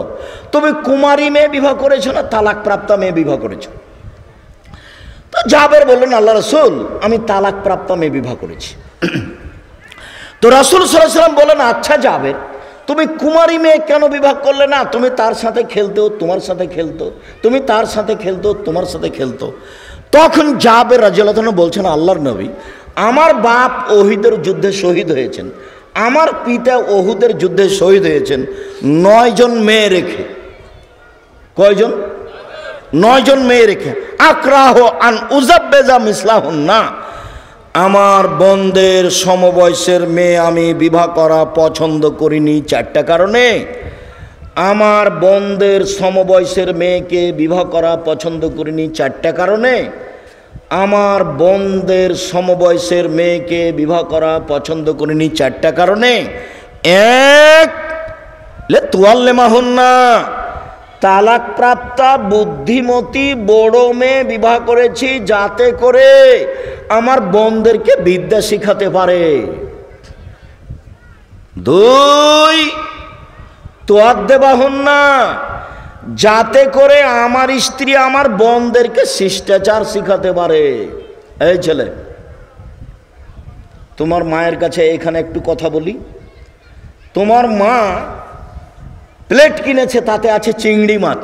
তুমি কুমারী মেয়ে বিবাহ করেছো না তালাক প্রাপ্তা মেয়ে বিবাহ করেছো? তো জাবের বললেন, আল্লাহ রাসূল, আমি তালাক প্রাপ্তা মেয়ে বিবাহ করেছি। তো রাসূল সাল্লাল্লাহু আলাইহি ওয়াসাল্লাম বলেন, আচ্ছা জাবের, তুমি কুমারী মেয়ে কেন বিবাহ করলে না? তুমি তার সাথে খেলতো, তোমার সাথে খেলতো, তুমি তার সাথে খেলতো, তোমার সাথে খেলতো। তখন জাবের রাদিয়াল্লাহু আনহু বলছেন, আল্লাহর নবী, আমার বাপ ওহিদের যুদ্ধে শহীদ হয়েছেন, আমার পিতা ওহুদের যুদ্ধে শহীদ হয়েছেন 9 জন মেয়ে রেখে। কয়জন? 9 জন মেয়ে রেখে। আকরাহ আন উজাব্বেজা মিসলাহুন্না, আমার বোনদের সমবয়সের মেয়ে আমি বিবাহ করা পছন্দ করিনি 4টা কারণে। আমার বোনদের সমবয়সের মেয়েকে বিবাহ করা পছন্দ করিনি 4টা কারণে। আমার বোনদের সমবয়সের মেয়েকে বিবাহ করা পছন্দ করিনি 4টা কারণে। এক, লে তুয়াল্লেমাহুন্না, তালাক প্রাপ্তা বুদ্ধিমতী বড় মেয়ে বিবাহ করেছি যাতে করে আমার বোনদেরকে বিদ্যা শিখাতে পারে। 2, তুয়াদ্দেবাহুন্না, যাতে করে আমার স্ত্রী আমার বোনদেরকে শিষ্টাচার শিখাতে পারে। এই ছেলে, তোমার মায়ের কাছে এখানে একটু কথা বলি। তোমার মা প্লেট কিনেছে, তাতে আছে চিংড়ি মাছ,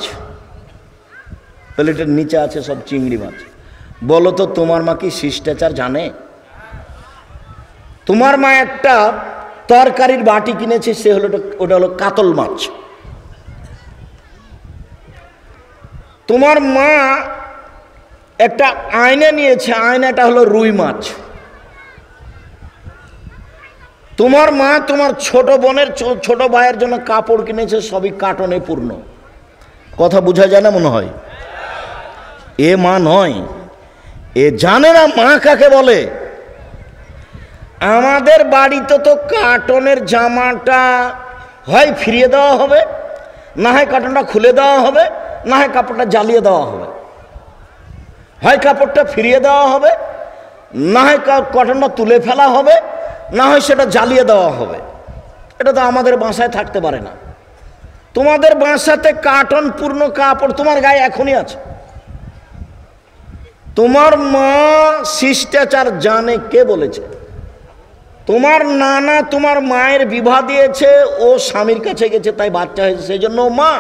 প্লেটের নিচে আছে সব চিংড়ি মাছ। বলো তো তোমার মা কি শিষ্টাচার জানে? তোমার মা একটা তরকারির বাটি কিনেছে, সে হলো ওটা হলো কাতল মাছ। তোমার মা একটা আয়না নিয়েছে, আয়নাটা হলো রুই মাছ। তোমার মা তোমার ছোট বোনের ছোট ভাইয়ের জন্য কাপড় কিনেছে, সবই কার্টনে পূর্ণ। কথা বোঝা যায় না মনে হয়? এ মা নয়, এ জানে না মা কাকে বলে। আমাদের বাড়িতে তো কার্টনের জামাটা হয় ফিরিয়ে দেওয়া হবে, না হয় কার্টনটা খুলে দেওয়া হবে, না হয় কাপড়টা জ্বালিয়ে দেওয়া হবে। হয় কাপড়টা ফিরিয়ে দেওয়া হবে, না হয় কটনটা তুলে ফেলা হবে, না হয় সেটা জ্বালিয়ে দেওয়া হবে। এটা তো আমাদের বাসায় থাকতে পারে না। তোমাদের বাসাতে কার্টন পূর্ণ কাপড় তোমার গায়ে এখনই আছে। তোমার মা শিষ্টাচার জানে, কে বলেছে? তোমার নানা তোমার মায়ের বিবাহ দিয়েছে, ও স্বামীর কাছে গেছে, তাই বাচ্চা হয়েছে, সেই জন্য মা।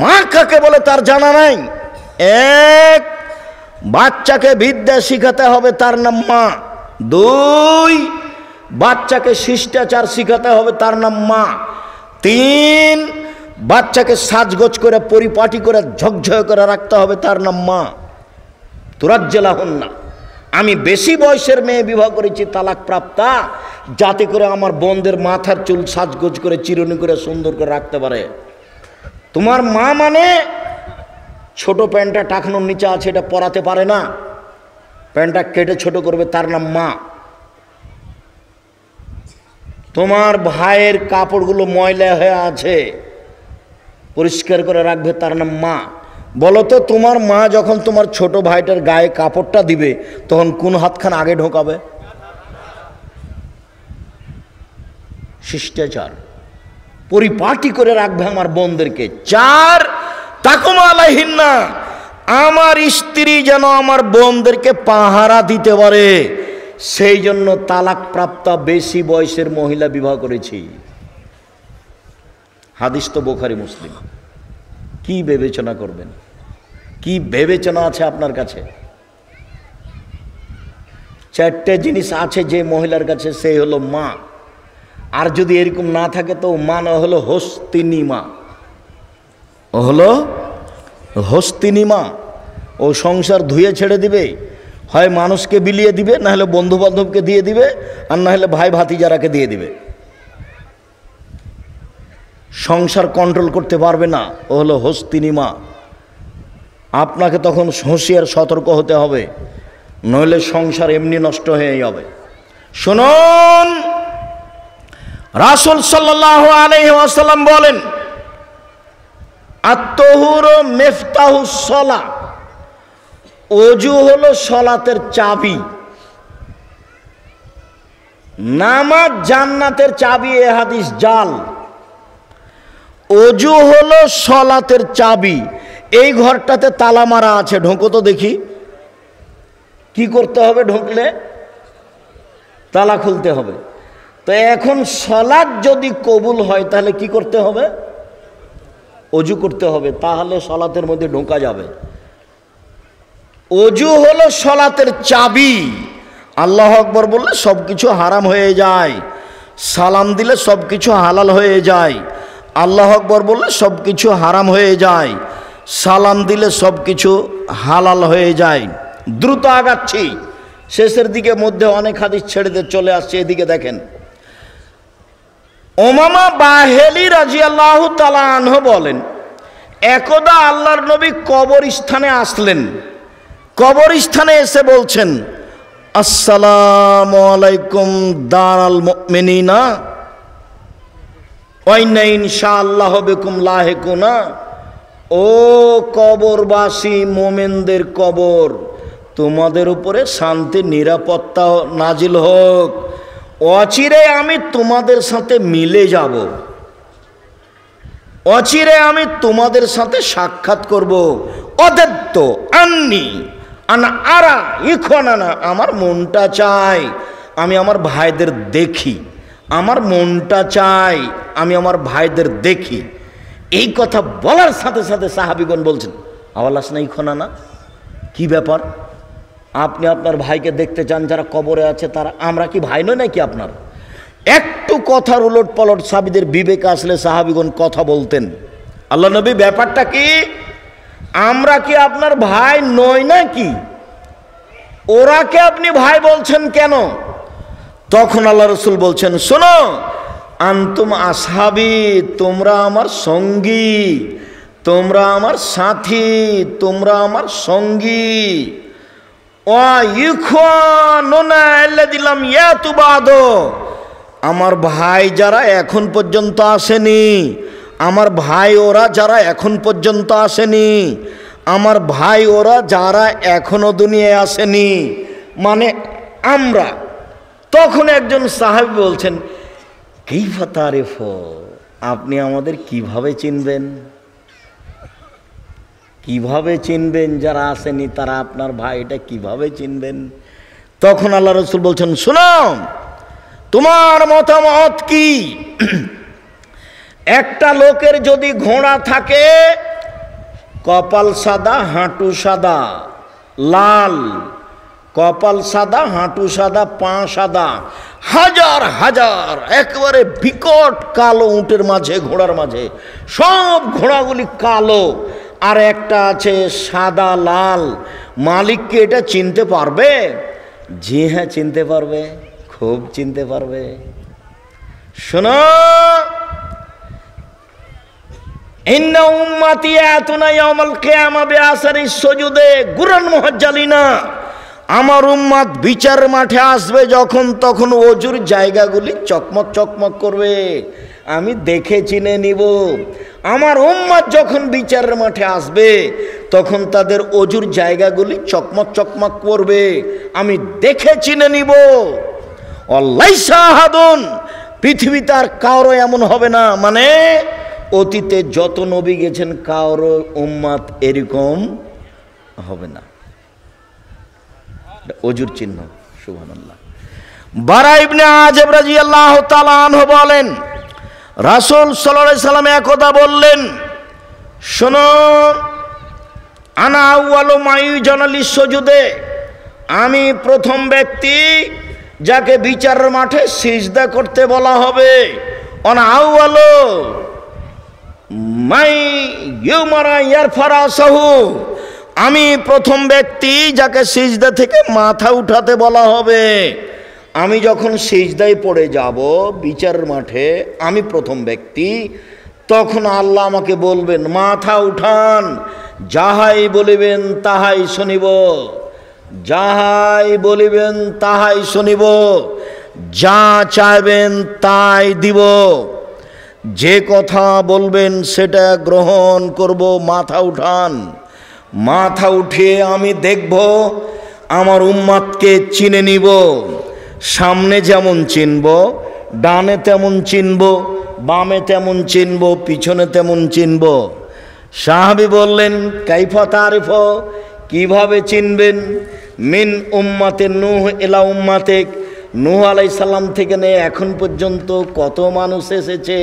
মা কাকে বলে তার জানা নাই। এক, বাচ্চাকে বিদ্যা শিখাতে হবে, তার নাম মা। 2, বাচ্চাকে শিষ্টাচার শিখাতে হবে, তার নাম মা। 3, বাচ্চাকে সাজগোজ করে পরিপাটি করে ঝকঝক করে রাখতে হবে, তার নাম মা। তুরাজ্জেলাহুন্না, আমি বেশি বয়সের মেয়ে বিবাহ করেছি তালাক প্রাপ্তা, যাতে করে আমার বোনদের মাথার চুল সাজগোজ করে চিরুনি করে সুন্দর করে রাখতে পারে। তোমার মা মানে ছোট প্যান্টটা টাকনোর নিচে আছে, এটা পরাতে পারে না, প্যান্টটা কেটে ছোট করবে, তার নাম মা। তোমার ভাইয়ের কাপড়গুলো ময়লা হয়ে আছে, পরিষ্কার করে রাখবে, তার নাম মা। বলো তো তোমার মা যখন তোমার ছোট ভাইটার গায়ে কাপড়টা দিবে তখন কোন হাতখান আগে ঢোকাবে? শিষ্টাচার পরিপাটি করে রাখবে আমার বোনদেরকে। 4 তাকুমা আলাইহিন্না, আমার স্ত্রী যেন আমার বোনদেরকে পাহারা দিতে পারে, সেই জন্য তালাক প্রাপ্ত বেশি বয়সের মহিলা বিবাহ করেছি। হাদিস তো বুখারী মুসলিম। কি বিবেচনা করবেন? কি বিবেচনা আছে আপনার কাছে? 4টে জিনিস আছে যে মহিলার কাছে, সেই হলো মা। আর যদি এরকম না থাকে তো মা না হলো হস্তিনী মা, ও হলো হস্তিনী মা। ও সংসার ধুয়ে ছেড়ে দিবে, হয় মানুষকে বিলিয়ে দিবে, না হলে বন্ধু বান্ধবকে দিয়ে দিবে, আর না হলে ভাই ভাতিজারাকে দিয়ে দিবে। সংসার কন্ট্রোল করতে পারবে না, ও হলো হস্তিনী মা। আপনাকে তখন হুঁশিয়ার সতর্ক হতে হবে, নইলে সংসার এমনি নষ্ট হয়ে যাবে। শুনুন, রাসূল সাল্লাল্লাহু আলাইহি ওয়াসাল্লাম বলেন, আত-তাহুরু মিফতাহুস সালাহ, ওযু হলো সালাতের চাবি। নামাজ জান্নাতের চাবি, এ হাদিস জাল। ওযু হলো সালাতের চাবি। এই ঘরটাতে তালা মারা আছে, ঢোকো তো দেখি। কি করতে হবে? ঢুকলে তালা খুলতে হবে। তো এখন সালাত যদি কবুল হয় তাহলে কি করতে হবে? ওযু করতে হবে, তাহলে সালাতের মধ্যে ঢোকা যাবে। ওযু হলো সালাতের চাবি। আল্লাহু আকবার বললে সব কিছু হারাম হয়ে যায়, সালাম দিলে সব কিছু হালাল হয়ে যায়। আল্লাহু আকবার বললে সব কিছু হারাম হয়ে যায়, সালাম দিলে সব কিছু হালাল হয়ে যায়। দ্রুত আগাচ্ছি, শেষের দিকে মধ্যে অনেক হাদিস ছেড়ে দিয়ে চলে আসছে। এদিকে দেখেন, উমামা বাহেলি রাদিয়াল্লাহু তাআলা আনহু বলেন, একদা আল্লাহর নবী কবরস্থানে আসলেন। কবরস্থানে এসে বলছেন, আসসালামু আলাইকুম দারাল মুমিনিনা ওয়া ইন্না ইনশাআল্লাহ বিকুম লাহিকুনা। ও কবরবাসী, মোমেনদের কবর, তোমাদের উপরে শান্তি নিরাপত্তা নাজিল হোক। অচিরে আমি তোমাদের সাথে মিলে যাব, অচিরে আমি তোমাদের সাথে সাক্ষাৎ করব। অদত্ত আন্নি আনা আরা ইখওয়ানানা, আমার মনটা চাই আমি আমার ভাইদের দেখি, আমার মনটা চাই আমি আমার ভাইদের দেখি। এই কথা বলার সাথে সাথে সাহাবীগণ বলছেন, আওয়ালাস না ইখওয়ানানা, কি ব্যাপার? আপনি আপনার ভাইকে দেখতে চান, যারা কবরে আছে তারা, আমরা কি ভাই নই নাকি আপনার? একটু কথার উলট পালট সাহাবীদের বিবেকে আসলে সাহাবীগণ কথা বলতেন। আল্লাহ নবী, ব্যাপারটা কি? আমরা কি আপনার ভাই নই নাকি? ওরাকে আপনি ভাই বলছেন কেন? তখন আল্লাহ রাসূল বলছেন, শোনো, আনতুম আসহাবি, তোমরা আমার সঙ্গী, তোমরা আমার সাথী, তোমরা আমার সঙ্গী। আমার ভাই যারা এখন পর্যন্ত আসেনি, আমার ভাই ওরা যারা এখন পর্যন্ত আসেনি, আমার ভাই ওরা যারা এখনো দুনিয়ায় আসেনি, মানে আমরা। তখন একজন সাহাবী বলছেন, কাইফা তারিফ, আপনি আমাদের কিভাবে চিনবেন? কিভাবে চিনবেন যারা আসেনি তারা আপনার ভাই, এটা কিভাবে চিনবেন? তখন আল্লাহ রাসূল বলছেন, শোনো, তোমার মতামত কি? একটা লোকের যদি ঘোড়া থাকে, কপাল সাদা, হাঁটু সাদা, লাল, কপাল সাদা, হাঁটু সাদা, পা সাদা, হাজার হাজার একেবারে বিকট কালো উটের মাঝে, ঘোড়ার মাঝে, সব ঘোড়াগুলি কালো, আর একটা আছে সাদা লাল, মালিককে এটা চিনতে পারবে? জি হ্যাঁ, চিনতে পারবে, খুব চিনতে পারবে। শোনো, ইন্না উম্মতি ইয়াতুনা ইয়াউমাল কিয়ামা বিআসারি সুজুদে গুরান মুহাজ্জালিনা, আমার উম্মত বিচার মাঠে আসবে যখন তখন ওজুর জায়গাগুলি চকমক চকমক করবে, আমি দেখে চিনে নিব। আমার উম্মত যখন বিচারের মাঠে আসবে তখন তাদের ওজুর জায়গাগুলি চকমক চকমক করবে, আমি দেখে চিনে নিব। অলাইসা আহাদুন, পৃথিবীতে আর কারো এমন হবে না, মানে অতীতে যত নবী গেছেন কারো উম্মত এরকম হবে না। ওজুর চিহ্ন। সুবহানাল্লাহ। বারা ইবনে আযিব রাদিয়াল্লাহু তাআলা আনহু বলেন, রাসূল সাল্লাল্লাহু আলাইহি সাল্লাম একদা বললেন, শোনো, আনা আউয়ালু মাইউজানা লিসসুজুদে, আমি প্রথম ব্যক্তি যাকে বিচারের মাঠে সিজদা করতে বলা হবে। আনা আউয়ালু মাই ইউমারা ইয়ারফারাসাহু, আমি প্রথম ব্যক্তি যাকে সিজদা থেকে মাথা উঠাতে বলা হবে। আমি যখন সিজদায় পড়ে যাব বিচারের মাঠে, আমি প্রথম ব্যক্তি, তখন আল্লাহ আমাকে বলবেন মাথা উঠান, যাহাই বলিবেন তাহাই শুনিব, যাহাই বলিবেন তাহাই শুনিব, যা চাইবেন তাই দিব, যে কথা বলবেন সেটা গ্রহণ করব, মাথা উঠান। মাথা উঠিয়ে আমি দেখব, আমার উম্মতকে চিনে নিব। সামনে যেমন চিনব, ডানে তেমন চিনব, বামে তেমন চিনব, পিছনে তেমন চিনব। সাহাবী বললেন, কাইফা তারিফ, কিভাবে চিনবেন? মিন উম্মাতে নূহ ইলা উম্মাতিক, নূহ আলাইহিস সালাম থেকে নিয়ে এখন পর্যন্ত কত মানুষ এসেছে,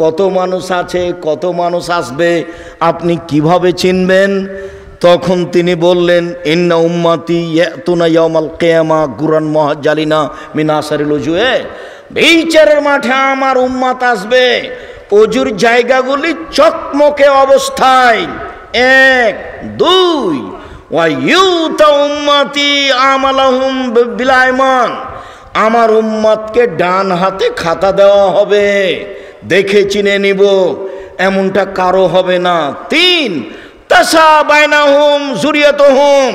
কত মানুষ আছে, কত মানুষ আসবে, আপনি কিভাবে চিনবেন? তখন তিনি বললেন, ইন্না উম্মতি ইয়াতুনা ইয়াউমাল কিয়ামা গুরান মুহাজ্জালিনা মিন আসারিল উজুয়ে, বিচারের মাঠে আমার উম্মত আসবে অজুর জায়গাগুলি চকমকে অবস্থায়। 1 2 ওয়া ইউতা উম্মতি আমালাহুম বিল আইমান, আমার উম্মতকে ডান হাতে খাতা দেওয়া হবে, দেখে চিনে নিব, এমনটা কারো হবে না। 3 তাসা বাইনাহুম যুরিয়াতুহুম,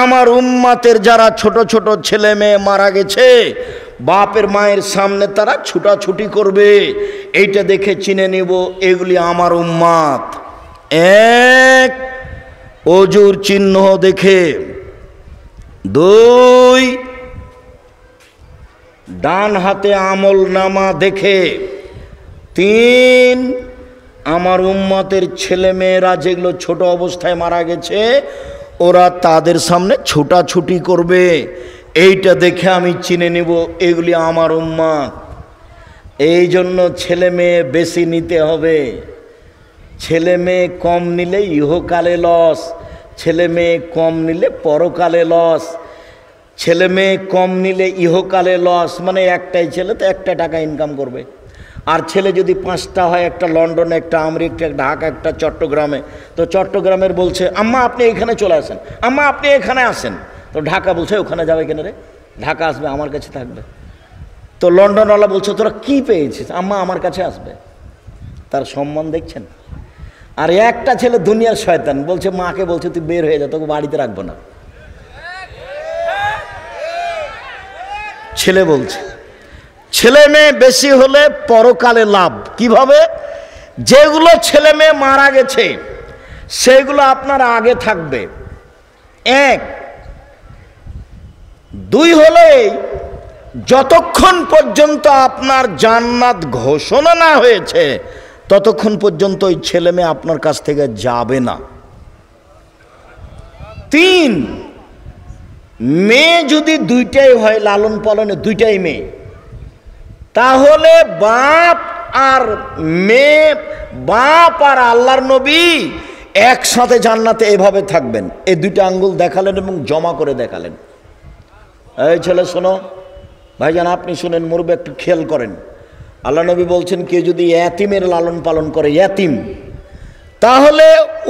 আমার উম্মতের যারা ছোট ছোট ছেলে মেয়ে মারা গেছে বাপের মায়ের সামনে তারা ছুটাছুটি করবে, এইটা দেখে চিনে নিব এগুলি আমার উম্মত। 1 ওজুর চিহ্ন দেখে। 2 ডান হাতে আমল নামা দেখে। 3 আমার উম্মতের ছেলে মেয়েরা যেগুলো ছোট অবস্থায় মারা গেছে ওরা তাদের সামনে ছুটাছুটি করবে, এইটা দেখে আমি চিনে নেব এগুলি আমার উম্মত। এই জন্য ছেলে মেয়ে বেশি নিতে হবে, ছেলে মেয়ে কম নিলে ইহকালে লস, ছেলে মেয়ে কম নিলে পরকালে লস। ছেলে মেয়ে কম নিলে ইহকালে লস, মানে একটাই ছেলে তো একটা টাকা ইনকাম করবে, আর ছেলে যদি 5টা হয়, একটা লন্ডনে, একটা আমেরিকা, একটা ঢাকা, একটা চট্টগ্রামে, তো চট্টগ্রামের বলছে আম্মা আপনি এখানে চলে আসেন, আম্মা আপনি এখানে আসেন, তো ঢাকা বলছে ওখানে যাবে কেন রে, ঢাকা আসবে আমার কাছে থাকবে। তো লন্ডনওয়ালা বলছে তোরা কি পেয়েছিস, আম্মা আমার কাছে আসবে। তার সম্মান দেখছেন? আর একটা ছেলে দুনিয়ার শয়তান, বলছে মাকে বলছে তুই বের হয়ে যা, তোকে বাড়িতে রাখবো না। ছেলে বলছে ছেলে মেয়ে বেশি হলে পরকালে লাভ। কিভাবে? যেগুলো ছেলে মেয়ে মারা গেছে সেগুলো আপনার আগে থাকবে। 1 2 হলে যতক্ষণ পর্যন্ত আপনার জান্নাত ঘোষণা না হয়েছে ততক্ষণ পর্যন্ত ওই ছেলে মেয়ে আপনার কাছ থেকে যাবে না। 3 মেয়ে যদি 2টাই হয়, লালন পালনে 2টাই মেয়ে, তাহলে বাপ আর মেয়ে, বাপ আর আল্লাহর নবী একসাথে জান্নাতে এভাবে থাকবেন। এই 2টা আঙ্গুল দেখালেন এবং জমা করে দেখালেন। এই ছেলে শোনো, ভাইজান আপনি শুনেন, মুরব্বি একটু খেয়াল করেন। আল্লাহ নবী বলছেন কেউ যদি ইয়াতিমের লালন পালন করে, ইয়াতিম, তাহলে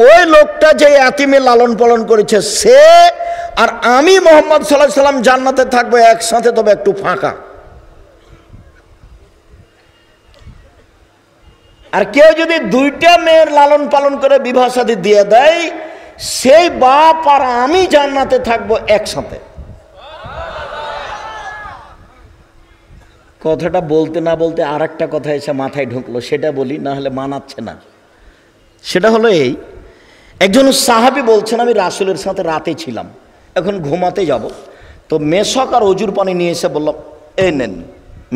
ওই লোকটা যে ইয়াতিমের লালন পালন করেছে সে আর আমি মুহাম্মদ সাল্লাল্লাহু আলাইহি সাল্লাম জান্নাতে থাকবো একসাথে, তবে একটু ফাঁকা। আর কেউ যদি দুইটা মেয়ের লালন পালন করে বিবাহ শাদী দিয়ে দেয়, সেই বাপ আর আমি জান্নাতে থাকবো একসাথে। কথাটা বলতে না বলতে আর একটা কথা এসে মাথায় ঢুকলো, সেটা বলি, না হলে মানাচ্ছে না। সেটা হলো এই, একজন সাহাবী বলছেন, আমি রাসূলের সাথে রাতে ছিলাম, এখন ঘুমাতে যাব, তো মেশক আর অজুর পানি নিয়ে এসে বললাম, এই নেন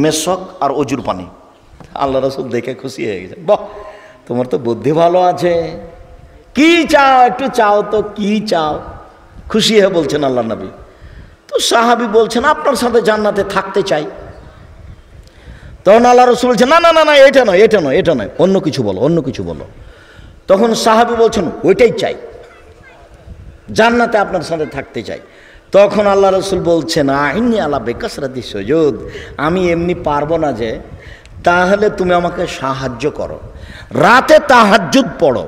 মেশক আর অজুর পানি। আল্লাহ রাসূল দেখে খুশি হয়ে গেছে, বাহ তোমার তো বুদ্ধি ভালো আছে, কি চাও একটু চাও তো, কি চাও? খুশি হয়ে বলছেন আল্লাহ নবী। তো সাহাবী বলছেন, আপনার সাথে জান্নাতে থাকতে চাই। তখন আল্লাহ রাসূল বলছেন, না না না না, এটা নয়, এটা নয়, এটা নয়, অন্য কিছু বলো, অন্য কিছু বলো। তখন সাহাবী বলছেন, ওইটাই চাই, জান্নাতে আপনার সাথে থাকতে চাই। তখন আল্লাহ রাসূল বলছেন, আইনি আলা বেকাসরাতি সুজুদ, আমি এমনি পারবো না যে, তাহলে তুমি আমাকে সাহায্য করো, রাতে তাহাজ্জুদ পড়ো,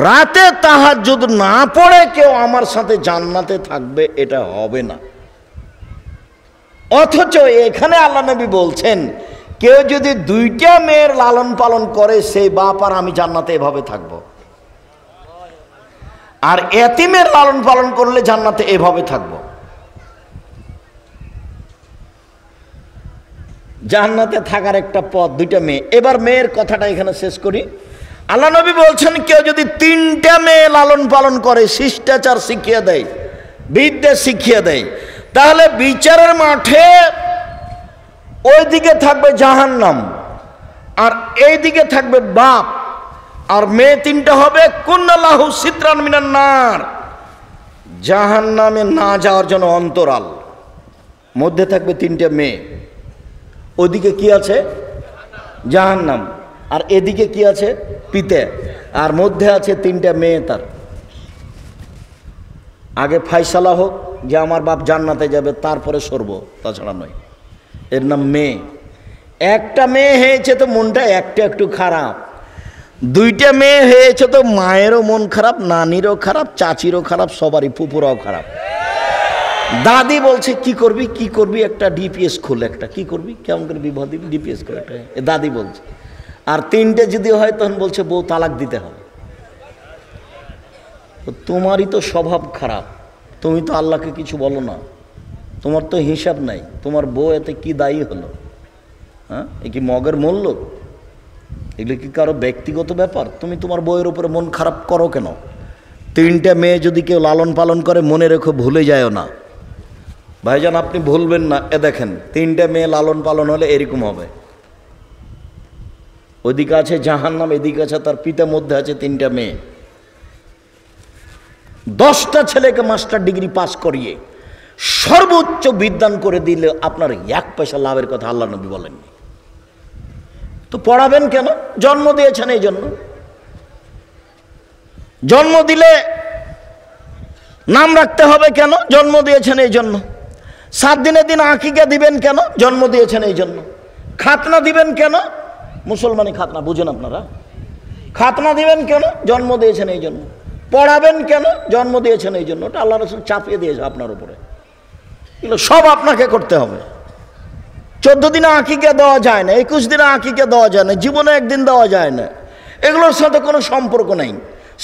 রাতে তাহাজ্জুদ না পড়ে কেউ আমার সাথে জান্নাতে থাকবে এটা হবে না। অথচ এখানে আল্লাহ নবী বলছেন, কেউ যদি দুইটা মেয়ের লালন পালন করে, সেই বাপ আর আমি জান্নাতে এভাবে থাকবো, আর এতিমের লালন পালন করলে জান্নাতে এভাবে থাকবো। জান্নাতে থাকার একটা পথ, দুইটা মেয়ে। এবার মেয়ের কথাটা এখানে শেষ করি। আল্লাহ নবী বলছেন, কেউ যদি তিনটা মেয়ে লালন পালন করে, শিষ্টাচার শিখিয়ে দেয়, বিদ্যা শিখিয়ে দেয়, তাহলে বিচারের মাঠে ওইদিকে থাকবে জাহান্নাম আর এইদিকে থাকবে বাপ, আর মেয়ে তিনটা হবে কুন্নাল্লাহু সিতরান মিনান নার, জাহান্নামে না যাওয়ার জন্য অন্তরাল, মধ্যে থাকবে তিনটা মেয়ে। ওদিকে কি আছে? জাহান্নাম, আর এদিকে কি আছে? পিতে, আর মধ্যে আছে তিনটা মেয়ে। তার আগে ফায়সালা হোক যে আমার বাপ জান্নাতে যাবে, তারপরে সরব, তাছাড়া নয়। এর নাম মেয়ে। একটা মেয়ে হয়েছে তো মনটা একটু খারাপ, দুইটা মেয়ে হয়েছে তো মায়েরও মন খারাপ, নানিরও খারাপ, চাচিরও খারাপ, সবারই, ফুপুরাও খারাপ। দাদি বলছে, কি করবি কি করবি, একটা ডিপিএস খোল, একটা কি করবি, কেমন করে বিবাহ দিবি, ডিপিএস করে একটা, দাদি বলছে। আর তিনটে যদি হয় তখন বলছে বউ তালাক দিতে হবে। তোমারই তো স্বভাব খারাপ, তুমি তো আল্লাহকে কিছু বলো না, তোমার তো হিসাব নাই, তোমার বউ এতে কি দায়ী হলো? হ্যাঁ, এ কি মগের মূল্য? এগুলো কি কারো ব্যক্তিগত ব্যাপার? তুমি তোমার বউয়ের উপরে মন খারাপ করো কেন? তিনটা মেয়ে যদি কেউ লালন পালন করে, মনে রেখো ভুলে যায়ও না ভাইজান, আপনি ভুলবেন না। এ দেখেন, তিনটা মেয়ে লালন পালন হলে এরকম হবে। ওইদিকে আছে জাহান্নাম, এদিকে আছে তার পিতা, মধ্যে আছে তিনটা মেয়ে। 10টা ছেলেকে মাস্টার ডিগ্রি পাস করিয়ে সর্বোচ্চ বিদ্যান করে দিলে আপনার 1 পয়সা লাভের কথা আল্লাহ নবী বলেননি। তো পড়াবেন কেন? জন্ম দিয়েছেন এই জন্য। জন্ম দিলে নাম রাখতে হবে কেন? জন্ম দিয়েছেন এই জন্য। 7 দিনের দিন আকিকা দিবেন কেন? জন্ম দিয়েছেন এই জন্য। খাতনা দিবেন কেন? মুসলমানি খাতনা বুঝেন আপনারা? খাতনা দিবেন কেন? জন্ম দিয়েছেন এই জন্য। পড়াবেন কেন? জন্ম দিয়েছেন এই জন্য। ওটা আল্লাহ রাসূল চাপিয়ে দিয়েছে আপনার উপরে, এগুলো সব আপনাকে করতে হবে। 14 দিনে আকিকা দেওয়া যায় না, 21 দিনে আকিকা দেওয়া যায় না, জীবনে একদিন দেওয়া যায় না, এগুলোর সাথে কোনো সম্পর্ক নেই।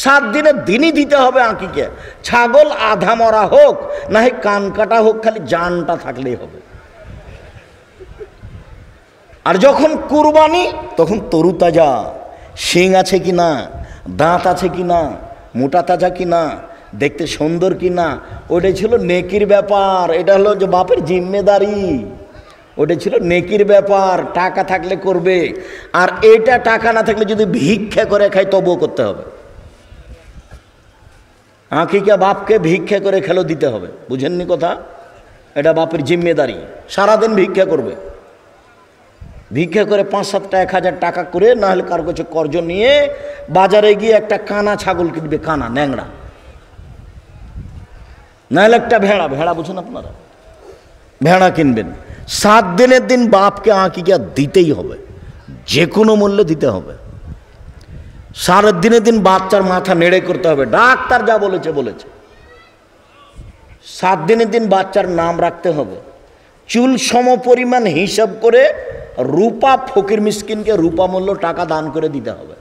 7 দিনের দিনই দিতে হবে আকিকা। ছাগল আধা মরা হোক, না হয় কান কাটা হোক, খালি জানটা থাকলেই হবে। আর যখন কুরবানি, তখন তরু তাজা, শিং আছে কি না, দাঁত আছে কি না, মোটা তাজা কি না, দেখতে সুন্দর কি না, ওটা ছিল নেকির ব্যাপার। এটা হলো যে বাপের জিম্মেদারি, ওটা ছিল নেকির ব্যাপার। টাকা থাকলে করবে, আর এটা টাকা না থাকলে যদি ভিক্ষা করে খায় তবুও করতে হবে। আকিকা বাপকে ভিক্ষা করে খেলো দিতে হবে, বুঝেননি কথা? এটা বাপের জিম্মেদারি। সারাদিন ভিক্ষা করবে, ভিক্ষা করে 5-7 টা 1000 টাকা করে, না হলে কার কাছে কর্জ নিয়ে বাজারে গিয়ে একটা কানা ছাগল কিনবে, কানা ন্যাংরা, না হলে একটা ভেড়া, ভেড়া বুঝেন আপনারা? ভেড়া কিনবেন। 7 দিনের দিন বাপকে আকিকা দিতেই হবে, যে কোনো মূল্যে দিতে হবে। 7 দিনের দিন বাচ্চার মাথা নেড়ে করতে হবে, ডাক্তার যা বলেছে বলেছে। 7 দিনের দিন বাচ্চার নাম রাখতে হবে, চুল সম পরিমাণ হিসাব করে রূপা ফকির মিসকিনকে রূপা মূল্য টাকা দান করে দিতে হবে।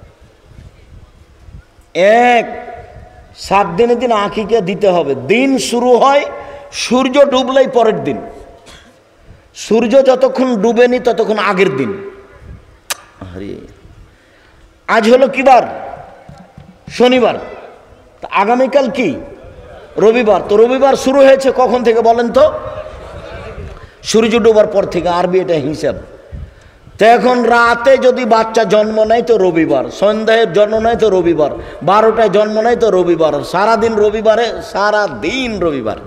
7 দিনের দিন আঁকিকে দিতে হবে। দিন শুরু হয় সূর্য ডুবলেই পরের দিন, সূর্য যতক্ষণ ডুবেনি ততক্ষণ আগের দিন। আরে আজ হলো কি বার? শনিবার। তা আগামীকাল কি? রবিবার। তো রবিবার শুরু হয়েছে কখন থেকে বলেন তো? সূর্য ডোবার পর থেকে। আরবি এটা হিসাব। তো এখন রাতে যদি বাচ্চা জন্ম নেয় তো রবিবার, সন্ধ্যায় জন্ম নেয় তো রবিবার, 12টায় জন্ম নেয় তো রবিবার, সারাদিন রবিবারে, সারাদিন রবিবার।